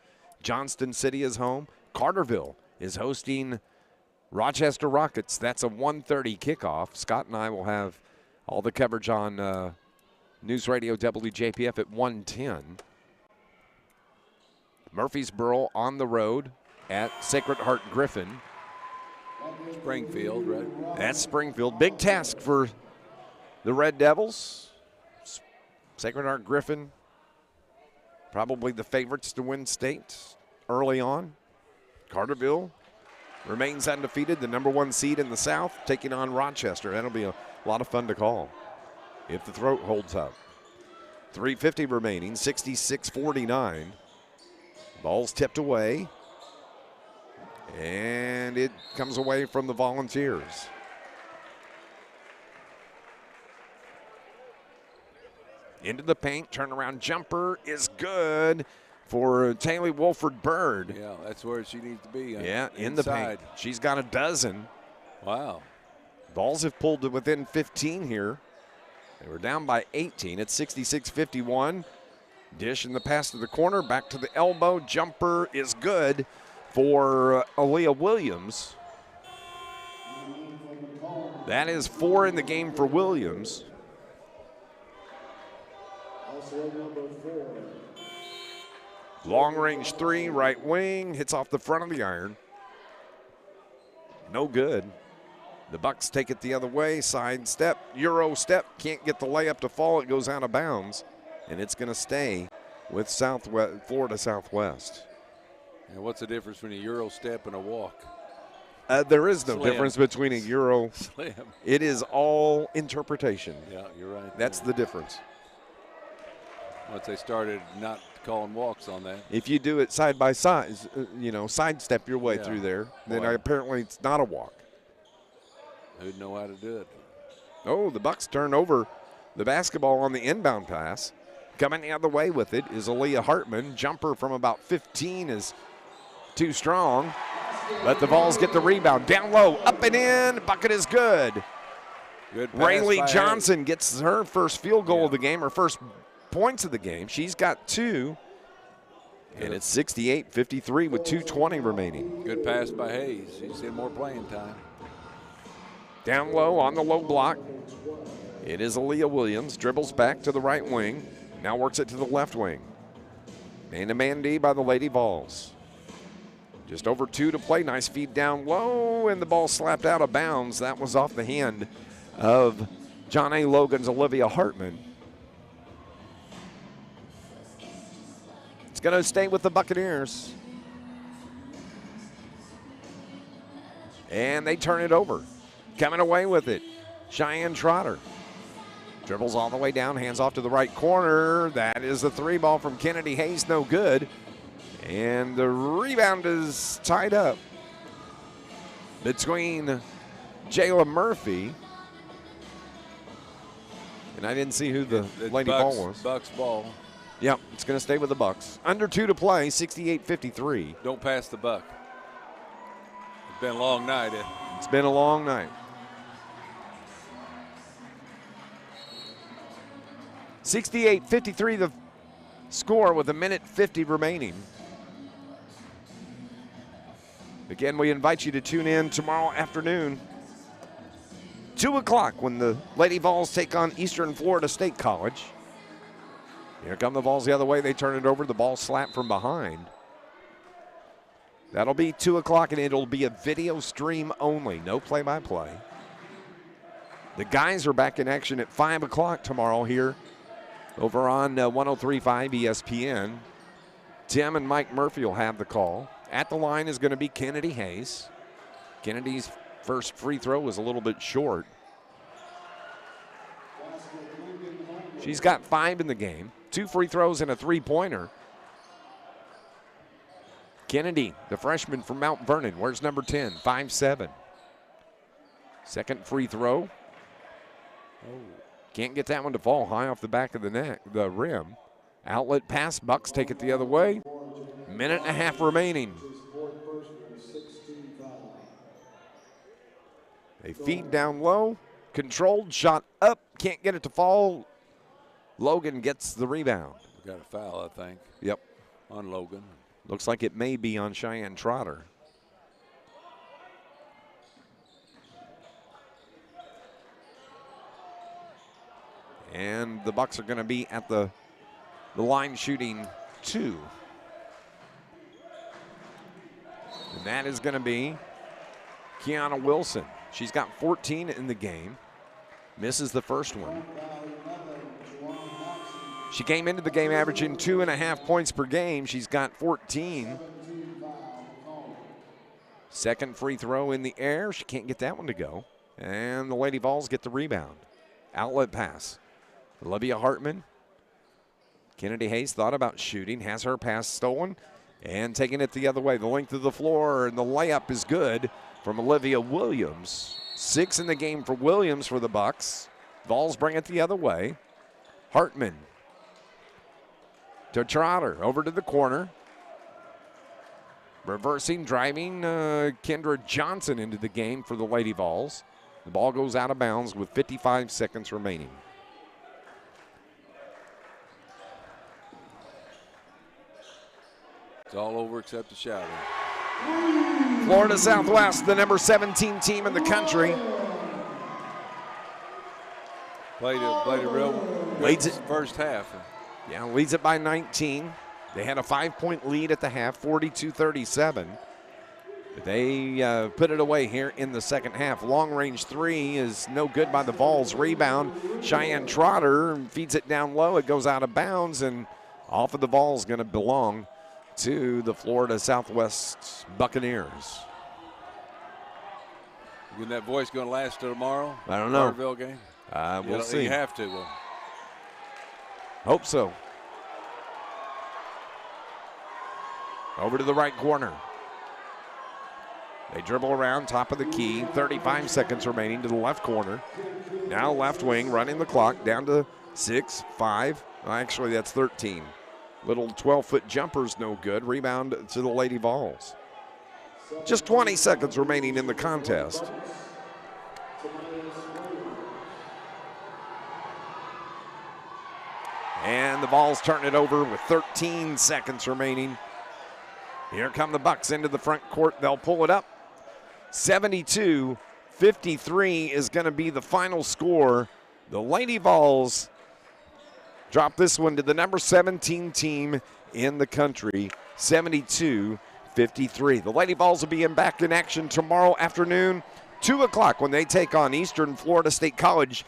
Johnston City is home. Carterville is hosting Rochester Rockets. That's a 1:30 kickoff. Scott and I will have all the coverage on News Radio WJPF at 1:10. Murfreesboro on the road at Sacred Heart Griffin. Springfield, right? That's Springfield. Big task for the Red Devils. Sacred Heart Griffin, probably the favorites to win state early on. Carterville remains undefeated, the number 1 seed in the South, taking on Rochester. That'll be a lot of fun to call if the throat holds up. 3:50 remaining, 66-49. Ball's tipped away. And it comes away from the Volunteers. Into the paint, turnaround jumper is good for Taylor Wolford Bird. Yeah, that's where she needs to be. Yeah, in the paint. She's got a dozen. Wow. Vols have pulled to within 15 here. They were down by 18. It's 66-51. Dish in the pass to the corner, back to the elbow. Jumper is good for Aaliyah Williams. That is 4 in the game for Williams. Long range 3, right wing, hits off the front of the iron. No good. The Bucks take it the other way, side step, Euro step, can't get the layup to fall, it goes out of bounds, and it's gonna stay with Florida Southwest. And what's the difference between a Euro step and a walk? There is no Slim. difference between a Euro. Slim. It is all interpretation. Yeah, you're right. That's the difference. Once they started not calling walks on that. If you do it side by side, sidestep your way Yeah. through there, then Boy. apparently it's not a walk. Who'd know how to do it? Oh, the Bucks turn over the basketball on the inbound pass. Coming the other way with it is Aaliyah Hartman. Jumper from about 15 is too strong. Let the Vols get the rebound. Down low, up and in. Bucket is good. Good pass Rayleigh by Johnson gets her first field goal of the game, her first points of the game. She's got 2. And it's 68-53 with 2:20 remaining. Good pass by Hayes. He's in more playing time. Down low on the low block. It is Aaliyah Williams. Dribbles back to the right wing. Now works it to the left wing. Man-to-man D by the Lady Vols. Just over 2 to play. Nice feed down low, and the ball slapped out of bounds. That was off the hand of John A. Logan's Olivia Hartman. It's going to stay with the Buccaneers. And they turn it over. Coming away with it, Cheyenne Trotter. Dribbles all the way down, hands off to the right corner. That is the 3 ball from Kennedy Hayes, no good. And the rebound is tied up between Jayla Murphy. And I didn't see who the Lady Bucks, ball was. Bucks ball. Yep, it's going to stay with the Bucks. Under 2 to play, 68-53. Don't pass the buck. It's been a long night. It's been a long night. 68-53 the score with 1:50 remaining. Again, we invite you to tune in tomorrow afternoon, 2 o'clock, when the Lady Vols take on Eastern Florida State College. Here come the Vols the other way. They turn it over. The ball slapped from behind. That'll be 2 o'clock, and it'll be a video stream only, no play-by-play. The guys are back in action at 5 o'clock tomorrow here over on 103.5 ESPN. Tim and Mike Murphy will have the call. At the line is going to be Kennedy Hayes. Kennedy's first free throw was a little bit short. She's got 5 in the game, 2 free throws and a 3-pointer. Kennedy, the freshman from Mount Vernon, where's number 10? 5'7". Second free throw. Can't get that one to fall high off the back of the rim. Outlet pass, Bucks take it the other way. 1.5 remaining. They feed down low, controlled, shot up, can't get it to fall. Logan gets the rebound. Got a foul, I think. Yep. On Logan. Looks like it may be on Cheyenne Trotter. And the Bucks are going to be at the line shooting 2. And that is going to be Kiana Wilson. She's got 14 in the game. Misses the first one. She came into the game averaging 2.5 points per game. She's got 14. Second free throw in the air. She can't get that one to go. And the Lady Vols get the rebound. Outlet pass. Olivia Hartman. Kennedy Hayes thought about shooting. Has her pass stolen. And taking it the other way, the length of the floor, and the layup is good from Olivia Williams. 6 in the game for Williams for the Bucks. Vols bring it the other way. Hartman to Trotter, over to the corner. Reversing, driving Kendra Johnson into the game for the Lady Vols. The ball goes out of bounds with 55 seconds remaining. It's all over except the shouting. Florida Southwest, the number 17 team in the country. Played a real Leads it first half. Yeah, leads it by 19. They had a 5-point lead at the half, 42-37. They put it away here in the second half. Long-range three is no good by the Vols. Rebound, Cheyenne Trotter feeds it down low. It goes out of bounds, and off of the Vols going to belong to the Florida Southwest Buccaneers. Is that voice going to last till tomorrow? I don't know. Carterville game? We'll see. You have to. Well. Hope so. Over to the right corner. They dribble around top of the key. 35 seconds remaining to the left corner. Now left wing running the clock down to 6, 5. Actually, that's 13. Little 12-foot jumper's no good. Rebound to the Lady Vols. Just 20 seconds remaining in the contest. And the Vols turn it over with 13 seconds remaining. Here come the Bucks into the front court. They'll pull it up. 72-53 is going to be the final score. The Lady Vols drop this one to the number 17 team in the country, 72-53. The Lady Vols will be back in action tomorrow afternoon, 2 o'clock, when they take on Eastern Florida State College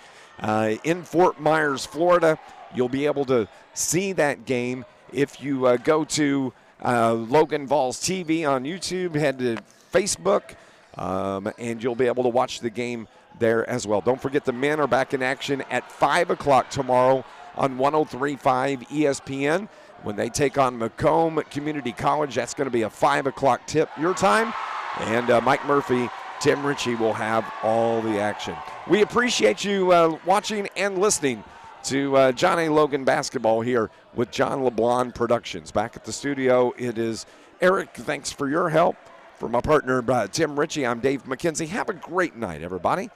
in Fort Myers, Florida. You'll be able to see that game if you go to Logan Vols TV on YouTube, head to Facebook, and you'll be able to watch the game there as well. Don't forget the men are back in action at 5 o'clock tomorrow on 103.5 ESPN when they take on Macomb Community College. That's going to be a 5 o'clock tip your time. And Mike Murphy, Tim Ritchie will have all the action. We appreciate you watching and listening to John A. Logan Basketball here with John LeBlanc Productions. Back at the studio, it is Eric. Thanks for your help. For my partner, Tim Ritchie, I'm Dave McKenzie. Have a great night, everybody.